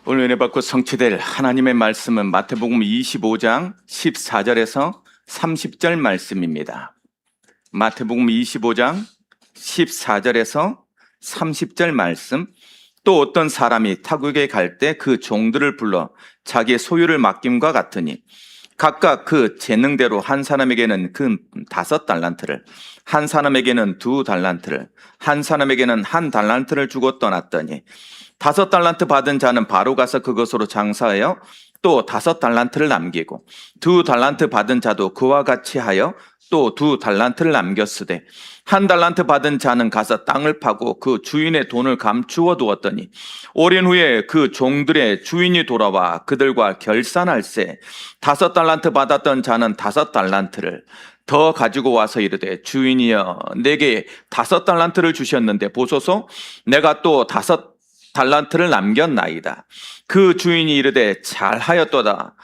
오늘 은혜 받고 성취될 하나님의 말씀은 마태복음 25장 14절에서 30절 말씀입니다. 마태복음 25장 14절에서 30절 말씀. 또 어떤 사람이 타국에 갈 때 그 종들을 불러 자기의 소유를 맡김과 같으니 각각 그 재능대로 한 사람에게는 그 5달란트를, 한 사람에게는 2달란트를, 한 사람에게는 1달란트를 주고 떠났더니 5달란트 받은 자는 바로 가서 그것으로 장사하여 또 5달란트를 남기고 2달란트 받은 자도 그와 같이 하여 또 2달란트를 남겼으되 1달란트 받은 자는 가서 땅을 파고 그 주인의 돈을 감추어 두었더니 오랜 후에 그 종들의 주인이 돌아와 그들과 결산할세 5달란트 받았던 자는 5달란트를 더 가지고 와서 이르되 주인이여 내게 5달란트를 주셨는데 보소서 내가 또 5달란트를 남겼나이다. 그 주인이 이르되 잘하였도다.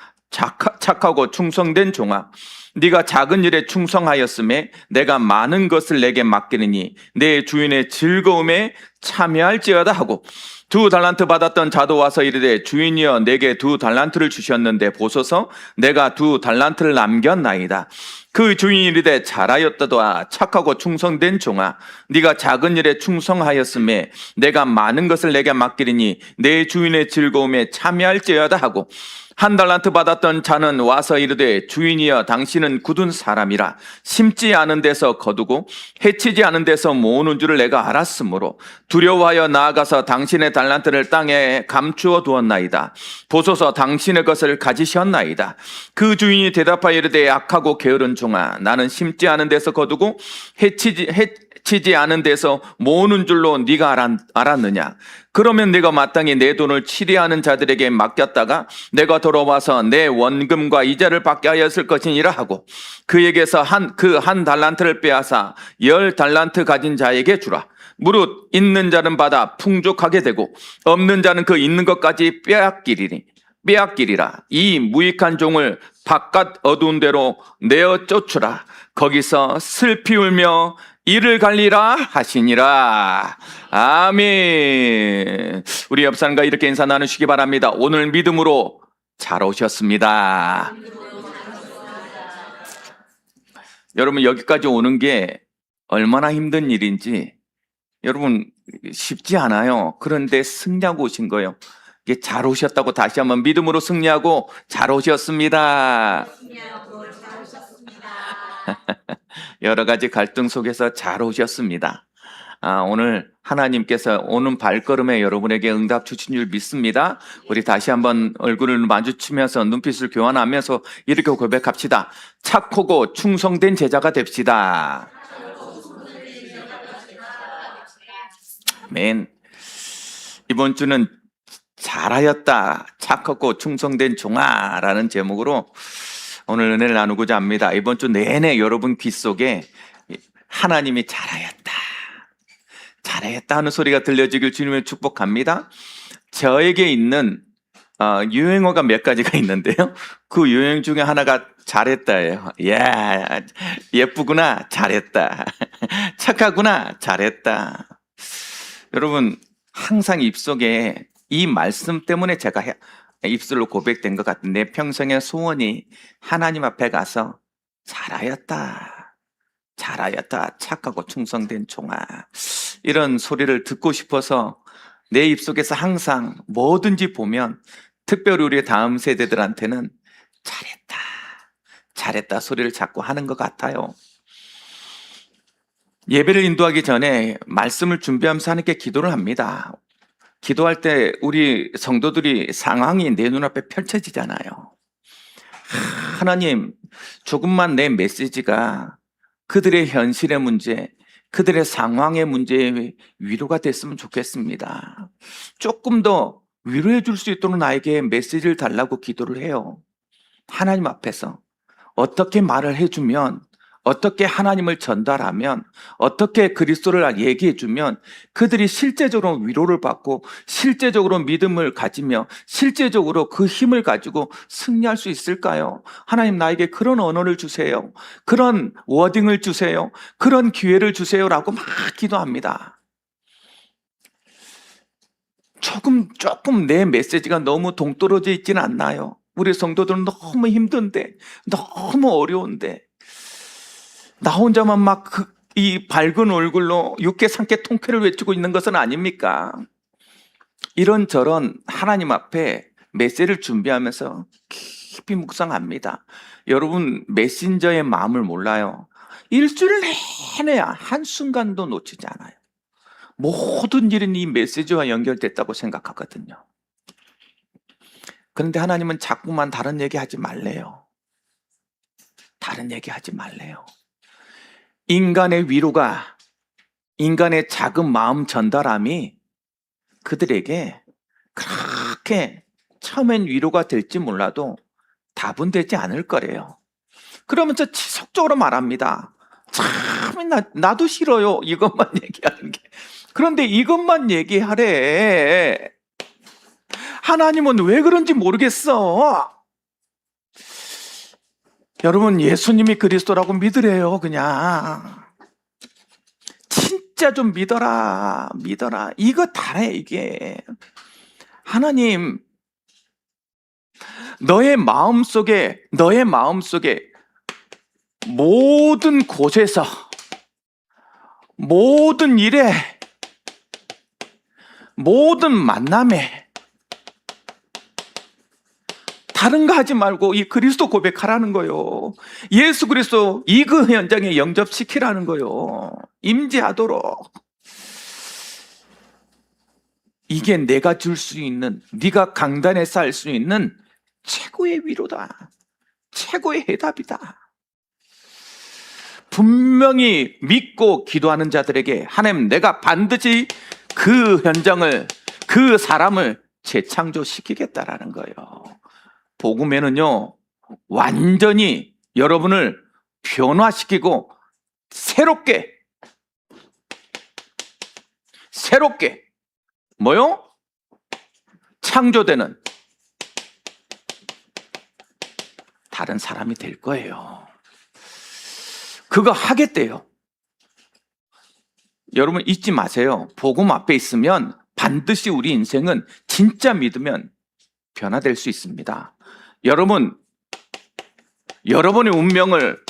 착하고 충성된 종아, 네가 작은 일에 충성하였음에 내가 많은 것을 내게 맡기느니 내 주인의 즐거움에 참여할지어다 하고 2달란트 받았던 자도 와서 이르되 주인이여 내게 2달란트를 주셨는데 보소서 내가 2달란트를 남겼나이다. 그 주인이 이르되 잘하였도다. 착하고 충성된 종아, 네가 작은 일에 충성하였음에 내가 많은 것을 내게 맡기리니 내 주인의 즐거움에 참여할지어다 하고 1달란트 받았던 자는 와서 이르되 주인이여 당신은 굳은 사람이라 심지 않은 데서 거두고 해치지 않은 데서 모으는 줄을 내가 알았으므로 두려워하여 나아가서 당신의 달란트를 땅에 감추어 두었나이다. 보소서 당신의 것을 가지셨나이다. 그 주인이 대답하여 이르되 악하고 게으른 종아, 나는 심지 않은 데서 거두고 해치지 않은 데서 모으는 줄로 네가 알았느냐? 그러면 내가 마땅히 내 돈을 치리하는 자들에게 맡겼다가 내가 돌아와서 내 원금과 이자를 받게 하였을 것이니라 하고 그에게서 한 달란트를 빼앗아 10달란트 가진 자에게 주라. 무릇 있는 자는 받아 풍족하게 되고 없는 자는 그 있는 것까지 빼앗기리라. 이 무익한 종을 바깥 어두운 데로 내어 쫓으라. 거기서 슬피 울며 이를 갈리라 하시니라. 아멘. 우리 옆 사람과 이렇게 인사 나누시기 바랍니다. 오늘 믿음으로 잘 오셨습니다. 여러분 여기까지 오는 게 얼마나 힘든 일인지 여러분 쉽지 않아요. 그런데 승리하고 오신 거예요. 이게 잘 오셨다고 다시 한번 믿음으로 승리하고 잘 오셨습니다. 여러 가지 갈등 속에서 잘 오셨습니다. 오늘 하나님께서 오는 발걸음에 여러분에게 응답 주신 줄 믿습니다. 우리 다시 한번 얼굴을 마주치면서 눈빛을 교환하면서 이렇게 고백합시다. 착하고 충성된 제자가 됩시다. 아멘. 이번 주는 잘하였다. 착하고 충성된 종아라는 제목으로 오늘 은혜를 나누고자 합니다. 이번 주 내내 여러분 귀 속에 하나님이 잘하였다 하는 소리가 들려지길 주님을 축복합니다. 저에게 있는 유행어가 몇 가지가 있는데요. 그 유행 중에 하나가 잘했다예요. 예쁘구나, 잘했다. 착하구나, 잘했다. 여러분 항상 입속에 이 말씀 때문에 제가 입술로 고백된 것 같은 내 평생의 소원이 하나님 앞에 가서 잘하였다, 착하고 충성된 종아, 이런 소리를 듣고 싶어서 내 입속에서 항상 뭐든지 보면 특별히 우리의 다음 세대들한테는 잘했다 소리를 자꾸 하는 것 같아요. 예배를 인도하기 전에 말씀을 준비하면서 하나님께 기도를 합니다. 기도할 때 우리 성도들이 상황이 내 눈앞에 펼쳐지잖아요. 하나님, 조금만 내 메시지가 그들의 현실의 문제, 그들의 상황의 문제에 위로가 됐으면 좋겠습니다. 조금 더 위로해 줄 수 있도록 나에게 메시지를 달라고 기도를 해요. 하나님 앞에서 어떻게 말을 해주면, 어떻게 하나님을 전달하면, 어떻게 그리스도를 얘기해주면 그들이 실제적으로 위로를 받고 실제적으로 믿음을 가지며 실제적으로 그 힘을 가지고 승리할 수 있을까요? 하나님 나에게 그런 언어를 주세요. 그런 워딩을 주세요. 그런 기회를 주세요라고 막 기도합니다. 조금 내 메시지가 너무 동떨어져 있지는 않나요? 우리 성도들은 너무 힘든데, 너무 어려운데, 나 혼자만 막 이 밝은 얼굴로 육개 삼개 통쾌를 외치고 있는 것은 아닙니까? 이런저런 하나님 앞에 메시지를 준비하면서 깊이 묵상합니다. 여러분, 메신저의 마음을 몰라요. 일주일 내내 한순간도 놓치지 않아요. 모든 일은 이 메시지와 연결됐다고 생각하거든요. 그런데 하나님은 자꾸만 다른 얘기 하지 말래요. 다른 얘기 하지 말래요. 인간의 위로가, 인간의 작은 마음 전달함이 그들에게 그렇게 처음엔 위로가 될지 몰라도 답은 되지 않을 거래요. 그러면서 지속적으로 말합니다. 참, 나도 싫어요. 이것만 얘기하는 게. 그런데 이것만 얘기하래. 하나님은 왜 그런지 모르겠어. 여러분, 예수님이 그리스도라고 믿으래요. 그냥 진짜 좀 믿어라. 이거 다래. 이게 하나님, 너의 마음속에 모든 곳에서, 모든 일에, 모든 만남에 다른 거 하지 말고 이 그리스도 고백하라는 거요. 예수 그리스도 이그 현장에 영접시키라는 거요. 임재하도록. 이게 내가 줄 수 있는, 네가 강단에 쌓을 수 있는 최고의 위로다. 최고의 해답이다. 분명히 믿고 기도하는 자들에게 하나님, 내가 반드시 그 현장을, 그 사람을 재창조시키겠다라는 거예요. 복음에는요, 완전히 여러분을 변화시키고 새롭게 뭐요? 창조되는 다른 사람이 될 거예요. 그거 하겠대요. 여러분 잊지 마세요. 복음 앞에 있으면 반드시 우리 인생은 진짜 믿으면 변화될 수 있습니다. 여러분, 여러분의 운명을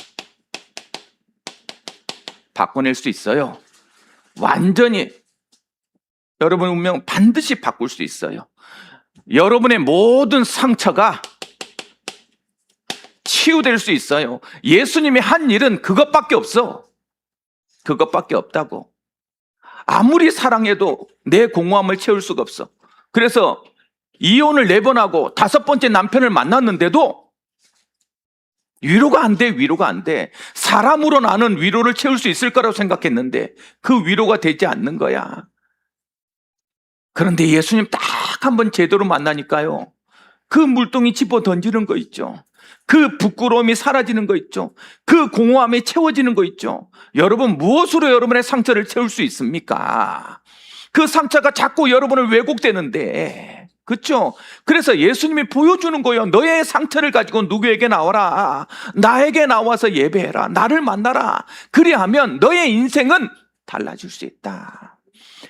바꿔낼 수 있어요. 완전히 여러분의 운명 반드시 바꿀 수 있어요. 여러분의 모든 상처가 치유될 수 있어요. 예수님이 한 일은 그것밖에 없어. 그것밖에 없다고. 아무리 사랑해도 내 공허함을 채울 수가 없어. 그래서 이혼을 4번 하고 5번째 남편을 만났는데도 위로가 안 돼. 사람으로 나는 위로를 채울 수 있을 거라고 생각했는데 그 위로가 되지 않는 거야. 그런데 예수님 딱 한 번 제대로 만나니까요, 그 물동이 집어 던지는 거 있죠. 그 부끄러움이 사라지는 거 있죠. 그 공허함이 채워지는 거 있죠. 여러분, 무엇으로 여러분의 상처를 채울 수 있습니까? 그 상처가 자꾸 여러분을 왜곡되는데, 그렇죠? 그래서 예수님이 보여주는 거예요. 너의 상처를 가지고 누구에게 나와라. 나에게 나와서 예배해라. 나를 만나라. 그리하면 너의 인생은 달라질 수 있다.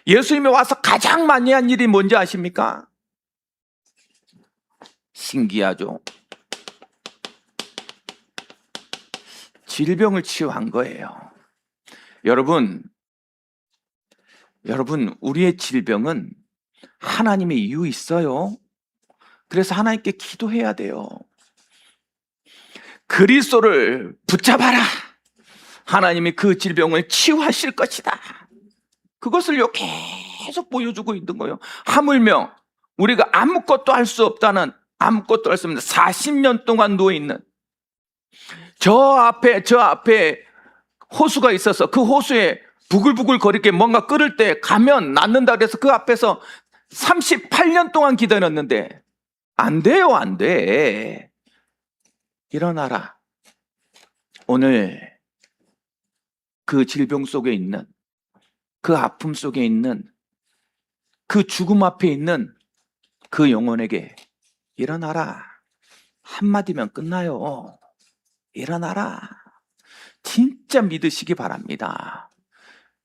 예수님이 와서 가장 많이 한 일이 뭔지 아십니까? 신기하죠? 질병을 치유한 거예요. 여러분, 우리의 질병은 하나님의 이유 있어요. 그래서 하나님께 기도해야 돼요. 그리스도를 붙잡아라. 하나님이 그 질병을 치유하실 것이다. 그것을요 계속 보여주고 있는 거예요. 하물며 우리가 아무것도 할 수 없다는, 아무것도 할 수 없는 40년 동안 누워있는, 저 앞에 호수가 있어서 그 호수에 부글부글 거리게 뭔가 끓을 때 가면 낫는다 그래서 그 앞에서 38년 동안 기다렸는데 안 돼요. 안 돼. 일어나라. 오늘 그 질병 속에 있는, 그 아픔 속에 있는, 그 죽음 앞에 있는 그 영혼에게 일어나라. 한마디면 끝나요. 일어나라. 진짜 믿으시기 바랍니다.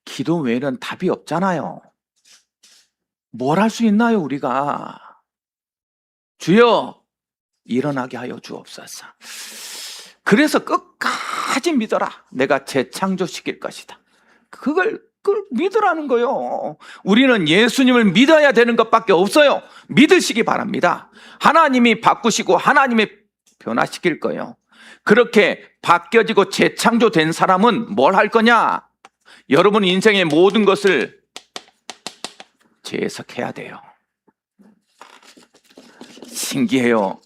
기도 외에는 답이 없잖아요. 뭘 할 수 있나요, 우리가? 주여, 일어나게 하여 주옵소서. 그래서 끝까지 믿어라. 내가 재창조시킬 것이다. 그걸 믿으라는 거예요. 우리는 예수님을 믿어야 되는 것밖에 없어요. 믿으시기 바랍니다. 하나님이 바꾸시고 하나님이 변화시킬 거예요. 그렇게 바뀌어지고 재창조된 사람은 뭘 할 거냐? 여러분 인생의 모든 것을 재해석해야 돼요. 신기해요.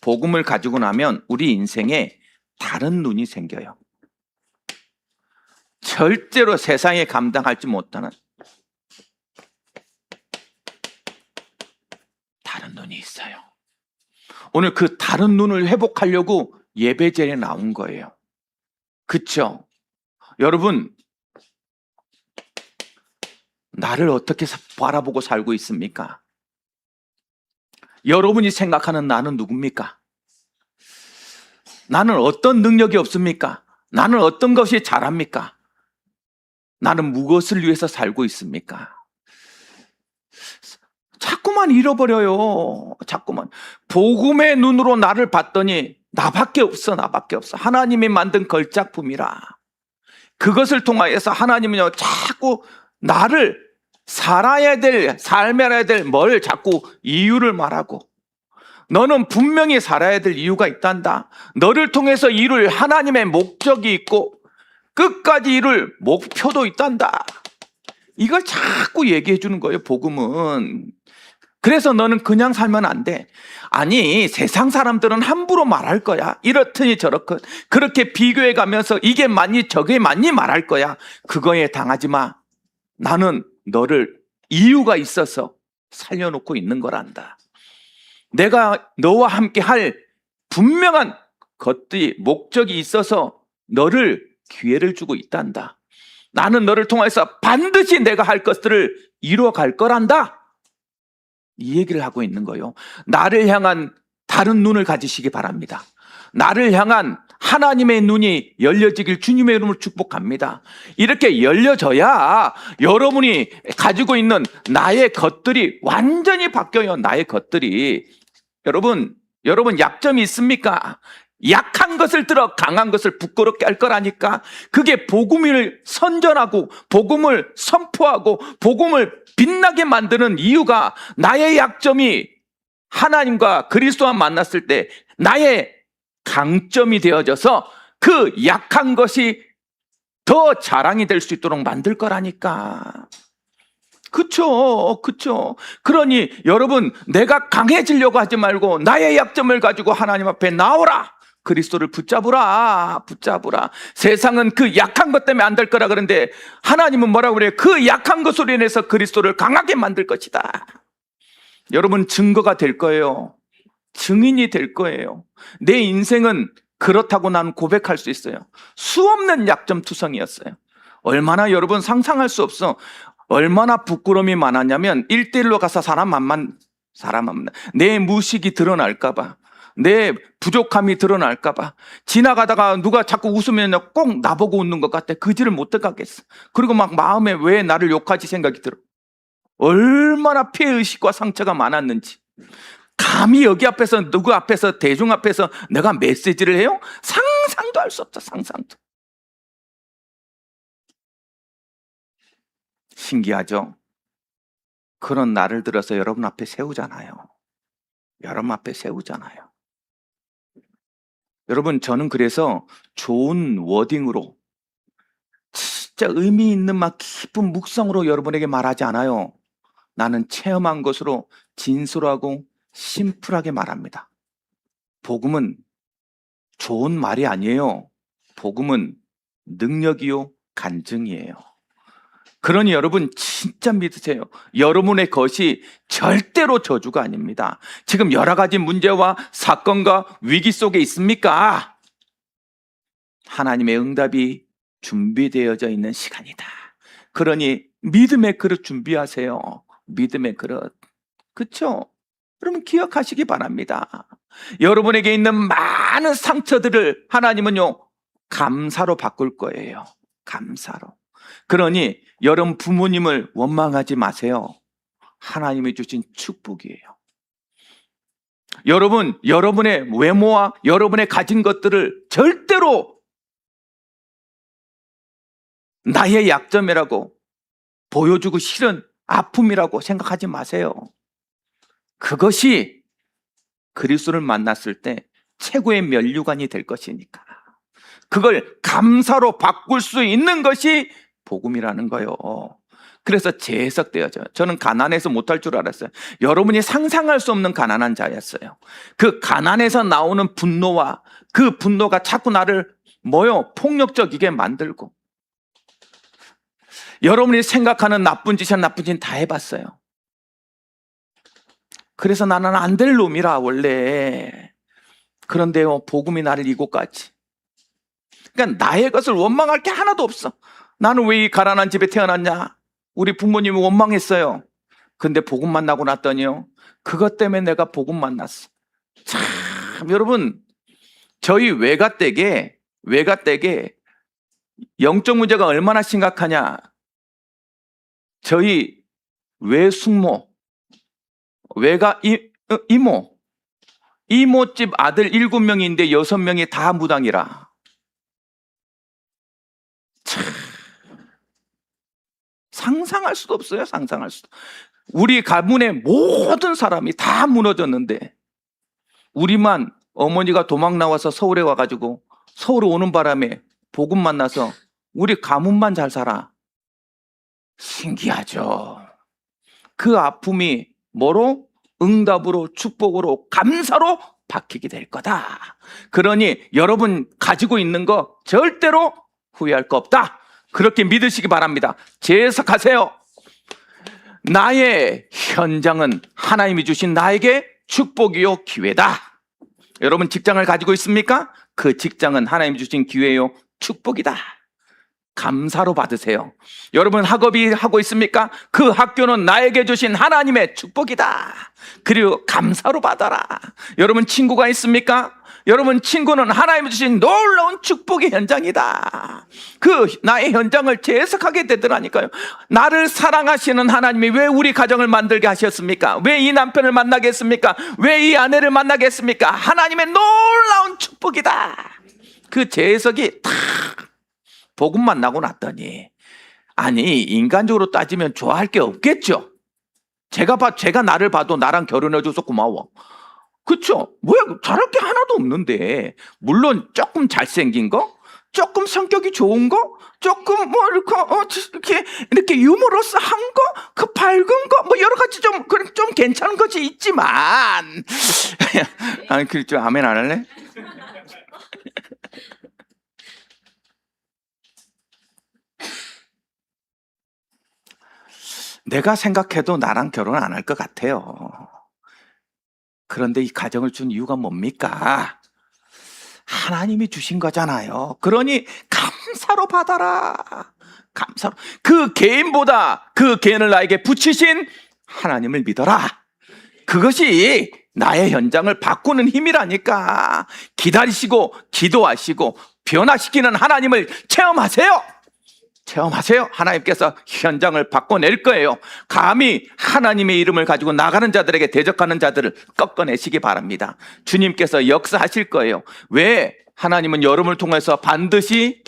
복음을 가지고 나면 우리 인생에 다른 눈이 생겨요. 절대로 세상에 감당하지 못하는 다른 눈이 있어요. 오늘 그 다른 눈을 회복하려고 예배제에 나온 거예요. 그렇죠? 여러분, 나를 어떻게 바라보고 살고 있습니까? 여러분이 생각하는 나는 누굽니까? 나는 어떤 능력이 없습니까? 나는 어떤 것이 잘합니까? 나는 무엇을 위해서 살고 있습니까? 자꾸만 잃어버려요. 자꾸만. 복음의 눈으로 나를 봤더니 나밖에 없어. 하나님이 만든 걸작품이라. 그것을 통하여서 하나님은요, 자꾸 나를 살아야 될, 삶해야 될 뭘 자꾸 이유를 말하고, 너는 분명히 살아야 될 이유가 있단다. 너를 통해서 이룰 하나님의 목적이 있고 끝까지 이룰 목표도 있단다. 이걸 자꾸 얘기해 주는 거예요, 복음은. 그래서 너는 그냥 살면 안 돼. 아니, 세상 사람들은 함부로 말할 거야. 이렇더니 저렇건 그렇게 비교해 가면서 이게 맞니 저게 맞니 말할 거야. 그거에 당하지 마. 나는 너를 이유가 있어서 살려놓고 있는 거란다. 내가 너와 함께 할 분명한 것들이 목적이 있어서 너를 기회를 주고 있단다. 나는 너를 통해서 반드시 내가 할 것들을 이루어갈 거란다. 이 얘기를 하고 있는 거예요. 나를 향한 다른 눈을 가지시기 바랍니다. 나를 향한 하나님의 눈이 열려지길 주님의 이름으로 축복합니다. 이렇게 열려져야 여러분이 가지고 있는 나의 것들이 완전히 바뀌어요. 나의 것들이. 여러분 약점이 있습니까? 약한 것을 들어 강한 것을 부끄럽게 할 거라니까. 그게 복음을 선전하고 복음을 선포하고 복음을 빛나게 만드는 이유가 나의 약점이 하나님과 그리스도와 만났을 때 나의 강점이 되어져서 그 약한 것이 더 자랑이 될 수 있도록 만들 거라니까. 그쵸. 그러니 여러분, 내가 강해지려고 하지 말고 나의 약점을 가지고 하나님 앞에 나오라. 그리스도를 붙잡으라. 세상은 그 약한 것 때문에 안 될 거라 그러는데 하나님은 뭐라고 그래요? 그 약한 것으로 인해서 그리스도를 강하게 만들 것이다. 여러분, 증거가 될 거예요. 증인이 될 거예요. 내 인생은 그렇다고 나는 고백할 수 있어요. 수없는 약점투성이었어요. 얼마나 여러분 상상할 수 없어. 얼마나 부끄러움이 많았냐면 1대1로 가서 사람 만나 내 무식이 드러날까봐, 내 부족함이 드러날까봐, 지나가다가 누가 자꾸 웃으면 꼭 나보고 웃는 것 같아. 그지를 못 들어가겠어. 그리고 막 마음에 왜 나를 욕하지 생각이 들어. 얼마나 피해의식과 상처가 많았는지. 감히 여기 앞에서, 누구 앞에서, 대중 앞에서 내가 메시지를 해요? 상상도 할 수 없다. 상상도. 신기하죠? 그런 나를 들어서 여러분 앞에 세우잖아요. 여러분, 저는 그래서 좋은 워딩으로, 진짜 의미 있는 막 깊은 묵상으로 여러분에게 말하지 않아요. 나는 체험한 것으로 진솔하고 심플하게 말합니다. 복음은 좋은 말이 아니에요. 복음은 능력이요, 간증이에요. 그러니 여러분 진짜 믿으세요. 여러분의 것이 절대로 저주가 아닙니다. 지금 여러 가지 문제와 사건과 위기 속에 있습니까? 하나님의 응답이 준비되어져 있는 시간이다. 그러니 믿음의 그릇 준비하세요. 믿음의 그릇. 그렇죠? 여러분 기억하시기 바랍니다. 여러분에게 있는 많은 상처들을 하나님은요, 감사로 바꿀 거예요. 감사로. 그러니 여러분 부모님을 원망하지 마세요. 하나님이 주신 축복이에요. 여러분, 여러분의 외모와 여러분의 가진 것들을 절대로 나의 약점이라고 보여주고 싫은 아픔이라고 생각하지 마세요. 그것이 그리스도를 만났을 때 최고의 면류관이 될 것이니까. 그걸 감사로 바꿀 수 있는 것이 복음이라는 거예요. 그래서 재해석되어져요. 저는 가난해서 못할 줄 알았어요. 여러분이 상상할 수 없는 가난한 자였어요. 그 가난에서 나오는 분노와 그 분노가 자꾸 나를 폭력적이게 만들고, 여러분이 생각하는 나쁜 짓은 나쁜 짓 다 해봤어요. 그래서 나는 안 될 놈이라 원래. 그런데요, 복음이 나를 이곳까지. 그러니까 나의 것을 원망할 게 하나도 없어. 나는 왜 이 가난한 집에 태어났냐? 우리 부모님이 원망했어요. 근데 복음 만나고 났더니요, 그것 때문에 내가 복음 만났어. 참, 여러분, 저희 외가댁에 영적 문제가 얼마나 심각하냐? 저희 외숙모, 이모집 아들 7명인데 6명이 다 무당이라. 참, 상상할 수도 없어요. 상상할 수도. 우리 가문의 모든 사람이 다 무너졌는데 우리만, 어머니가 도망 나와서 서울에 와가지고 서울에 오는 바람에 복음 만나서 우리 가문만 잘 살아. 신기하죠. 그 아픔이 뭐로? 응답으로, 축복으로, 감사로 바뀌게 될 거다. 그러니 여러분 가지고 있는 거 절대로 후회할 거 없다. 그렇게 믿으시기 바랍니다. 재해석하세요. 나의 현장은 하나님이 주신 나에게 축복이요 기회다. 여러분 직장을 가지고 있습니까? 그 직장은 하나님이 주신 기회요 축복이다. 감사로 받으세요. 여러분 학업이 하고 있습니까? 그 학교는 나에게 주신 하나님의 축복이다. 그리고 감사로 받아라. 여러분 친구가 있습니까? 여러분 친구는 하나님이 주신 놀라운 축복의 현장이다. 그 나의 현장을 재해석하게 되더라니까요. 나를 사랑하시는 하나님이 왜 우리 가정을 만들게 하셨습니까? 왜 이 남편을 만나게 했습니까? 왜 이 아내를 만나게 했습니까? 하나님의 놀라운 축복이다. 그 재해석이 탁 복음 만나고 났더니, 아니 인간적으로 따지면 좋아할 게 없겠죠. 제가 나를 봐도 나랑 결혼해줘서 고마워. 그쵸? 뭐야, 잘할 게 하나도 없는데. 물론 조금 잘생긴 거, 조금 성격이 좋은 거, 조금 이렇게 유머러스한 거, 그 밝은 거, 여러 가지 좀 괜찮은 것이 있지만. 아니, 좀 아멘 안 할래? 내가 생각해도 나랑 결혼 안 할 것 같아요. 그런데 이 가정을 준 이유가 뭡니까? 하나님이 주신 거잖아요. 그러니 감사로 받아라. 감사로. 그 개인보다 그 개인을 나에게 붙이신 하나님을 믿어라. 그것이 나의 현장을 바꾸는 힘이라니까. 기다리시고 기도하시고 변화시키는 하나님을 체험하세요. 체험하세요. 하나님께서 현장을 바꿔낼 거예요. 감히 하나님의 이름을 가지고 나가는 자들에게 대적하는 자들을 꺾어내시기 바랍니다. 주님께서 역사하실 거예요. 왜? 하나님은 여러분을 통해서 반드시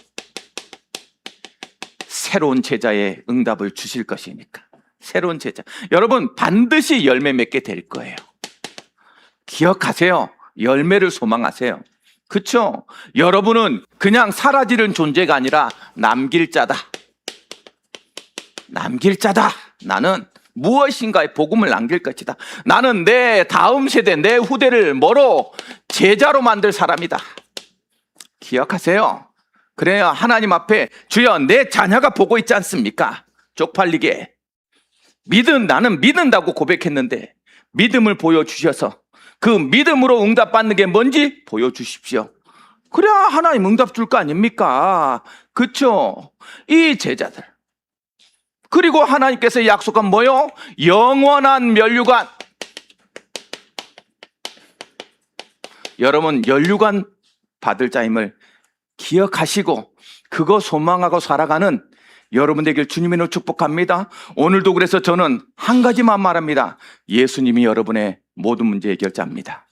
새로운 제자의 응답을 주실 것이니까. 새로운 제자. 여러분 반드시 열매 맺게 될 거예요. 기억하세요. 열매를 소망하세요. 그쵸? 여러분은 그냥 사라지는 존재가 아니라 남길 자다. 남길 자다. 나는 무엇인가의 복음을 남길 것이다. 나는 내 다음 세대, 내 후대를 제자로 만들 사람이다. 기억하세요. 그래야 하나님 앞에 주여 내 자녀가 보고 있지 않습니까? 쪽팔리게. 나는 믿는다고 고백했는데 믿음을 보여주셔서 그 믿음으로 응답받는 게 뭔지 보여주십시오. 그래야 하나님 응답 줄 거 아닙니까? 그쵸? 이 제자들. 그리고 하나님께서 약속한 뭐요? 영원한 면류관. 여러분 면류관 받을 자임을 기억하시고 그거 소망하고 살아가는 여러분에게 주님의 이름으로 축복합니다. 오늘도 그래서 저는 한 가지만 말합니다. 예수님이 여러분의 모든 문제 해결자입니다.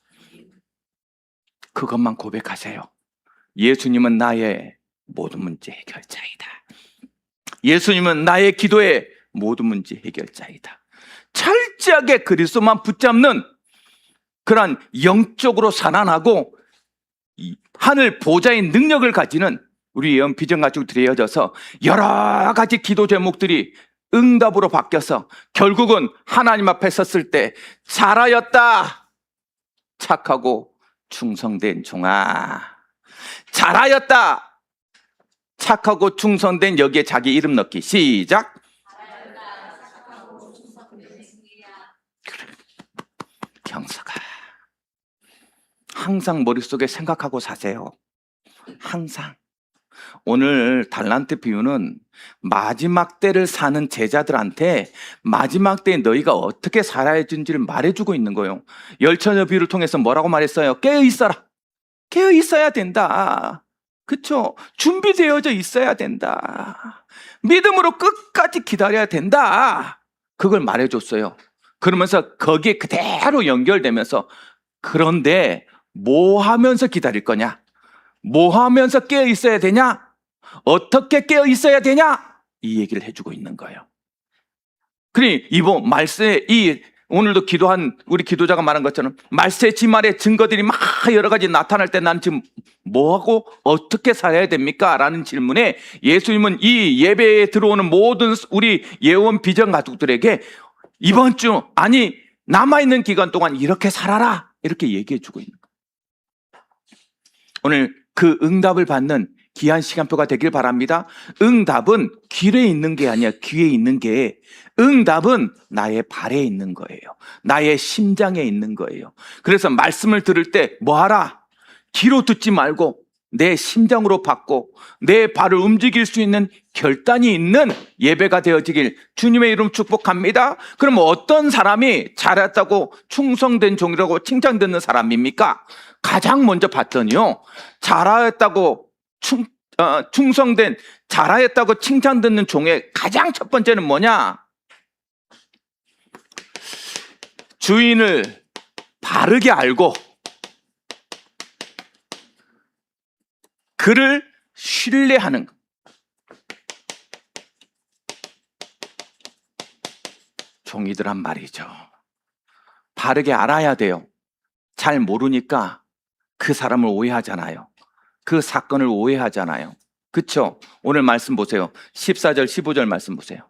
그것만 고백하세요. 예수님은 나의 모든 문제 해결자이다. 예수님은 나의 기도의 모든 문제 해결자이다. 철저하게 그리스도만 붙잡는 그러한 영적으로 살아나고 하늘 보좌의 능력을 가지는 우리 예언 비전 가지고 들여져서 여러 가지 기도 제목들이 응답으로 바뀌어서 결국은 하나님 앞에 섰을 때 잘하였다. 착하고 충성된 종아. 잘하였다. 착하고 충성된, 여기에 자기 이름 넣기. 시작. 그래. 경서가 항상 머릿속에 생각하고 사세요. 항상. 오늘 달란트 비유는 마지막 때를 사는 제자들한테 마지막 때에 너희가 어떻게 살아야 되는지를 말해주고 있는 거예요. 열처녀 비유를 통해서 뭐라고 말했어요? 깨어 있어라. 깨어 있어야 된다. 그쵸? 준비되어져 있어야 된다. 믿음으로 끝까지 기다려야 된다. 그걸 말해줬어요. 그러면서 거기에 그대로 연결되면서, 그런데 뭐 하면서 기다릴 거냐? 뭐 하면서 깨어 있어야 되냐? 어떻게 깨어 있어야 되냐? 이 얘기를 해주고 있는 거예요. 그러니 이번 말세, 오늘도 기도한 우리 기도자가 말한 것처럼 말세 지말의 증거들이 막 여러 가지 나타날 때 난 지금 뭐하고 어떻게 살아야 됩니까? 라는 질문에 예수님은 이 예배에 들어오는 모든 우리 예언 비전 가족들에게 이번 주, 아니 남아있는 기간 동안 이렇게 살아라, 이렇게 얘기해 주고 있는 거예요. 오늘 그 응답을 받는 귀한 시간표가 되길 바랍니다. 응답은 길에 있는 게 아니야. 귀에 있는 게, 응답은 나의 발에 있는 거예요. 나의 심장에 있는 거예요. 그래서 말씀을 들을 때 뭐하라? 귀로 듣지 말고 내 심장으로 받고 내 발을 움직일 수 있는 결단이 있는 예배가 되어지길 주님의 이름 축복합니다. 그럼 어떤 사람이 잘했다고 충성된 종이라고 칭찬듣는 사람입니까? 가장 먼저 봤더니요, 잘하였다고 충성된, 잘하였다고 칭찬 듣는 종의 가장 첫 번째는 뭐냐? 주인을 바르게 알고 그를 신뢰하는 것. 종이들한 말이죠. 바르게 알아야 돼요. 잘 모르니까 그 사람을 오해하잖아요. 그 사건을 오해하잖아요. 그쵸? 오늘 말씀 보세요. 14절 15절 말씀 보세요.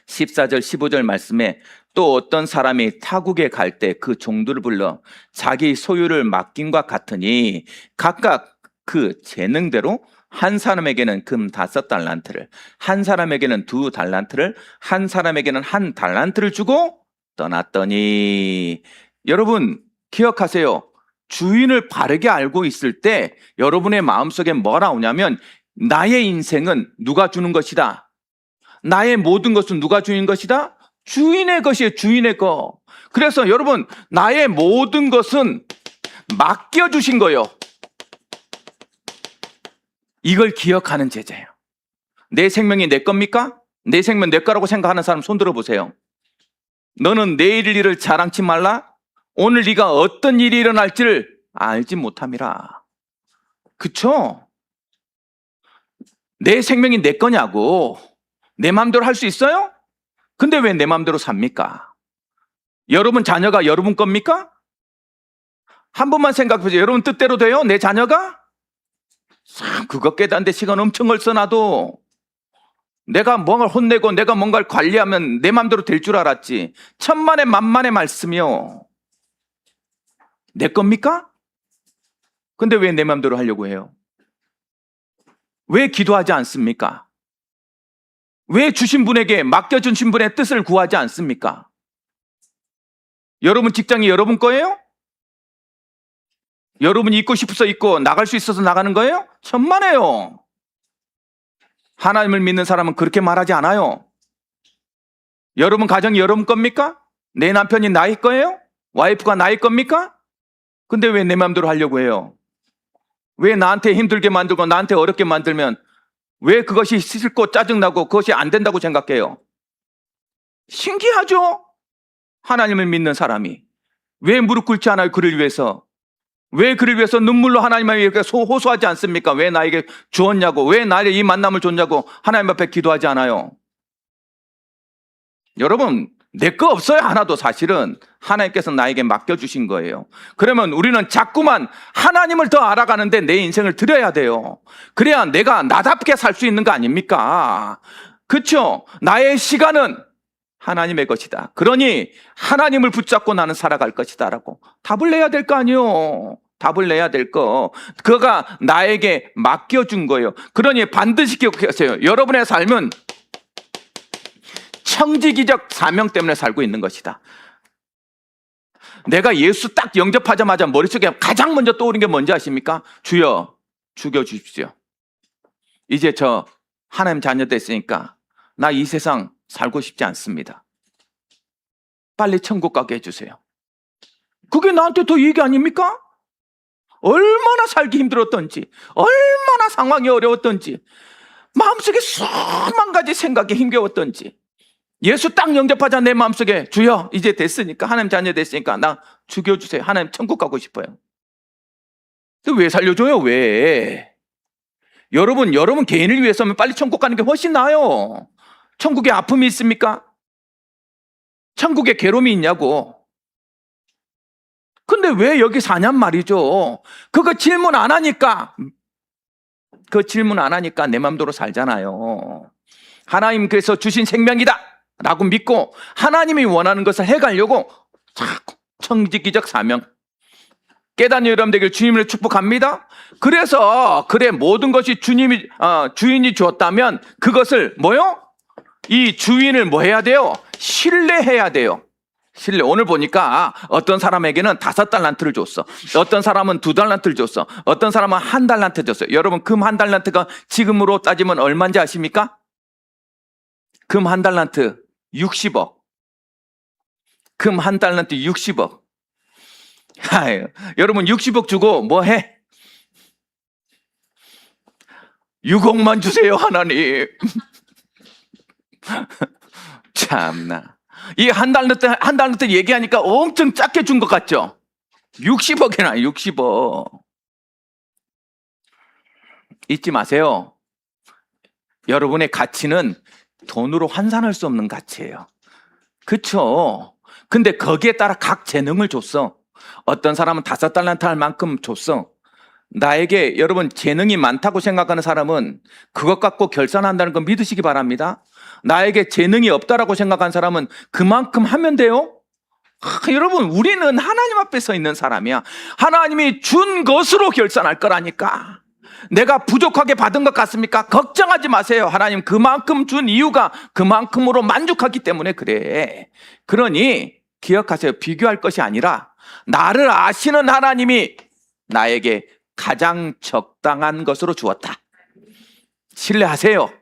14절 15절 말씀에 또 어떤 사람이 타국에 갈 때 그 종들을 불러 자기 소유를 맡김과 같으니 각각 그 재능대로 한 사람에게는 금 5달란트를, 한 사람에게는 2달란트를, 한 사람에게는 1달란트를 주고 떠났더니, 여러분 기억하세요. 주인을 바르게 알고 있을 때 여러분의 마음속에 뭐 나오냐면, 나의 인생은 누가 주는 것이다. 나의 모든 것은 누가 주인 것이다? 주인의 것이에요. 주인의 것. 그래서 여러분, 나의 모든 것은 맡겨주신 거예요. 이걸 기억하는 제자예요. 내 생명이 내 겁니까? 내 생명 내 거라고 생각하는 사람 손 들어보세요. 너는 내일 일을 자랑치 말라. 오늘 네가 어떤 일이 일어날지를 알지 못함이라. 그쵸? 내 생명이 내 거냐고. 내 마음대로 할 수 있어요? 근데 왜 내 마음대로 삽니까? 여러분 자녀가 여러분 겁니까? 한 번만 생각해 보세요. 여러분 뜻대로 돼요? 내 자녀가? 참 그거 깨닫는데 시간 엄청 걸써. 나도 내가 뭔가를 혼내고 내가 뭔가를 관리하면 내 마음대로 될 줄 알았지. 천만의 만만의 말씀이요. 내 겁니까? 근데 왜 내 마음대로 하려고 해요? 왜 기도하지 않습니까? 왜 주신 분에게, 맡겨주신 분의 뜻을 구하지 않습니까? 여러분 직장이 여러분 거예요? 여러분이 있고 싶어서 있고 나갈 수 있어서 나가는 거예요? 천만에요. 하나님을 믿는 사람은 그렇게 말하지 않아요. 여러분 가정이 여러분 겁니까? 내 남편이 나의 거예요? 와이프가 나의 겁니까? 근데 왜 내 마음대로 하려고 해요? 왜 나한테 힘들게 만들고 나한테 어렵게 만들면 왜 그것이 싫고 짜증나고 그것이 안 된다고 생각해요? 신기하죠? 하나님을 믿는 사람이. 왜 무릎 꿇지 않아요? 그를 위해서. 왜 그를 위해서 눈물로 하나님을 이렇게 호소하지 않습니까? 왜 나에게 주었냐고, 왜 나에게 이 만남을 줬냐고 하나님 앞에 기도하지 않아요? 여러분, 내 거 없어요. 하나도. 사실은 하나님께서 나에게 맡겨주신 거예요. 그러면 우리는 자꾸만 하나님을 더 알아가는데 내 인생을 드려야 돼요. 그래야 내가 나답게 살 수 있는 거 아닙니까? 그렇죠? 나의 시간은 하나님의 것이다. 그러니 하나님을 붙잡고 나는 살아갈 것이다 라고 답을 내야 될 거 아니에요. 답을 내야 될 거. 그가 나에게 맡겨준 거예요. 그러니 반드시 기억하세요. 여러분의 삶은 청지기적 사명 때문에 살고 있는 것이다. 내가 예수 딱 영접하자마자 머릿속에 가장 먼저 떠오른 게 뭔지 아십니까? 주여 죽여주십시오. 이제 저 하나님 자녀 됐으니까 나 이 세상 살고 싶지 않습니다. 빨리 천국 가게 해주세요. 그게 나한테 더 얘기 아닙니까? 얼마나 살기 힘들었던지, 얼마나 상황이 어려웠던지, 마음속에 수만 가지 생각이 힘겨웠던지, 예수 딱 영접하자 내 마음속에 주여 이제 됐으니까, 하나님 자녀 됐으니까 나 죽여주세요. 하나님 천국 가고 싶어요. 왜 살려줘요? 왜? 여러분 개인을 위해서면 빨리 천국 가는 게 훨씬 나아요. 천국에 아픔이 있습니까? 천국에 괴로움이 있냐고. 근데 왜 여기 사냔 말이죠. 그거 질문 안 하니까 내 맘대로 살잖아요. 하나님께서 주신 생명이다 라고 믿고 하나님이 원하는 것을 해가려고 자꾸 청지기적 사명 깨닫는 여러분 되길 주님을 축복합니다. 그래서 그래 모든 것이 주인이 주었다면 그것을 뭐요? 이 주인을 뭐 해야 돼요? 신뢰해야 돼요. 신뢰. 오늘 보니까 어떤 사람에게는 5달란트를 줬어. 어떤 사람은 2달란트를 줬어. 어떤 사람은 1달란트 줬어요. 여러분 금 1달란트가 지금으로 따지면 얼마인지 아십니까? 금 1달란트 60억. 금 1달란트 60억. 아유, 여러분 60억 주고 뭐 해? 6억만 주세요 하나님. 참나. 이 1달란트 얘기하니까 엄청 작게 준 것 같죠? 60억이나 60억. 잊지 마세요. 여러분의 가치는 돈으로 환산할 수 없는 가치예요. 그쵸? 근데 거기에 따라 각 재능을 줬어. 어떤 사람은 5달란트 할 만큼 줬어. 나에게 여러분 재능이 많다고 생각하는 사람은 그것 갖고 결산한다는 거 믿으시기 바랍니다. 나에게 재능이 없다라고 생각하는 사람은 그만큼 하면 돼요. 여러분 우리는 하나님 앞에 서 있는 사람이야. 하나님이 준 것으로 결산할 거라니까. 내가 부족하게 받은 것 같습니까? 걱정하지 마세요. 하나님 그만큼 준 이유가 그만큼으로 만족하기 때문에 그래. 그러니 기억하세요. 비교할 것이 아니라 나를 아시는 하나님이 나에게 가장 적당한 것으로 주었다. 신뢰하세요.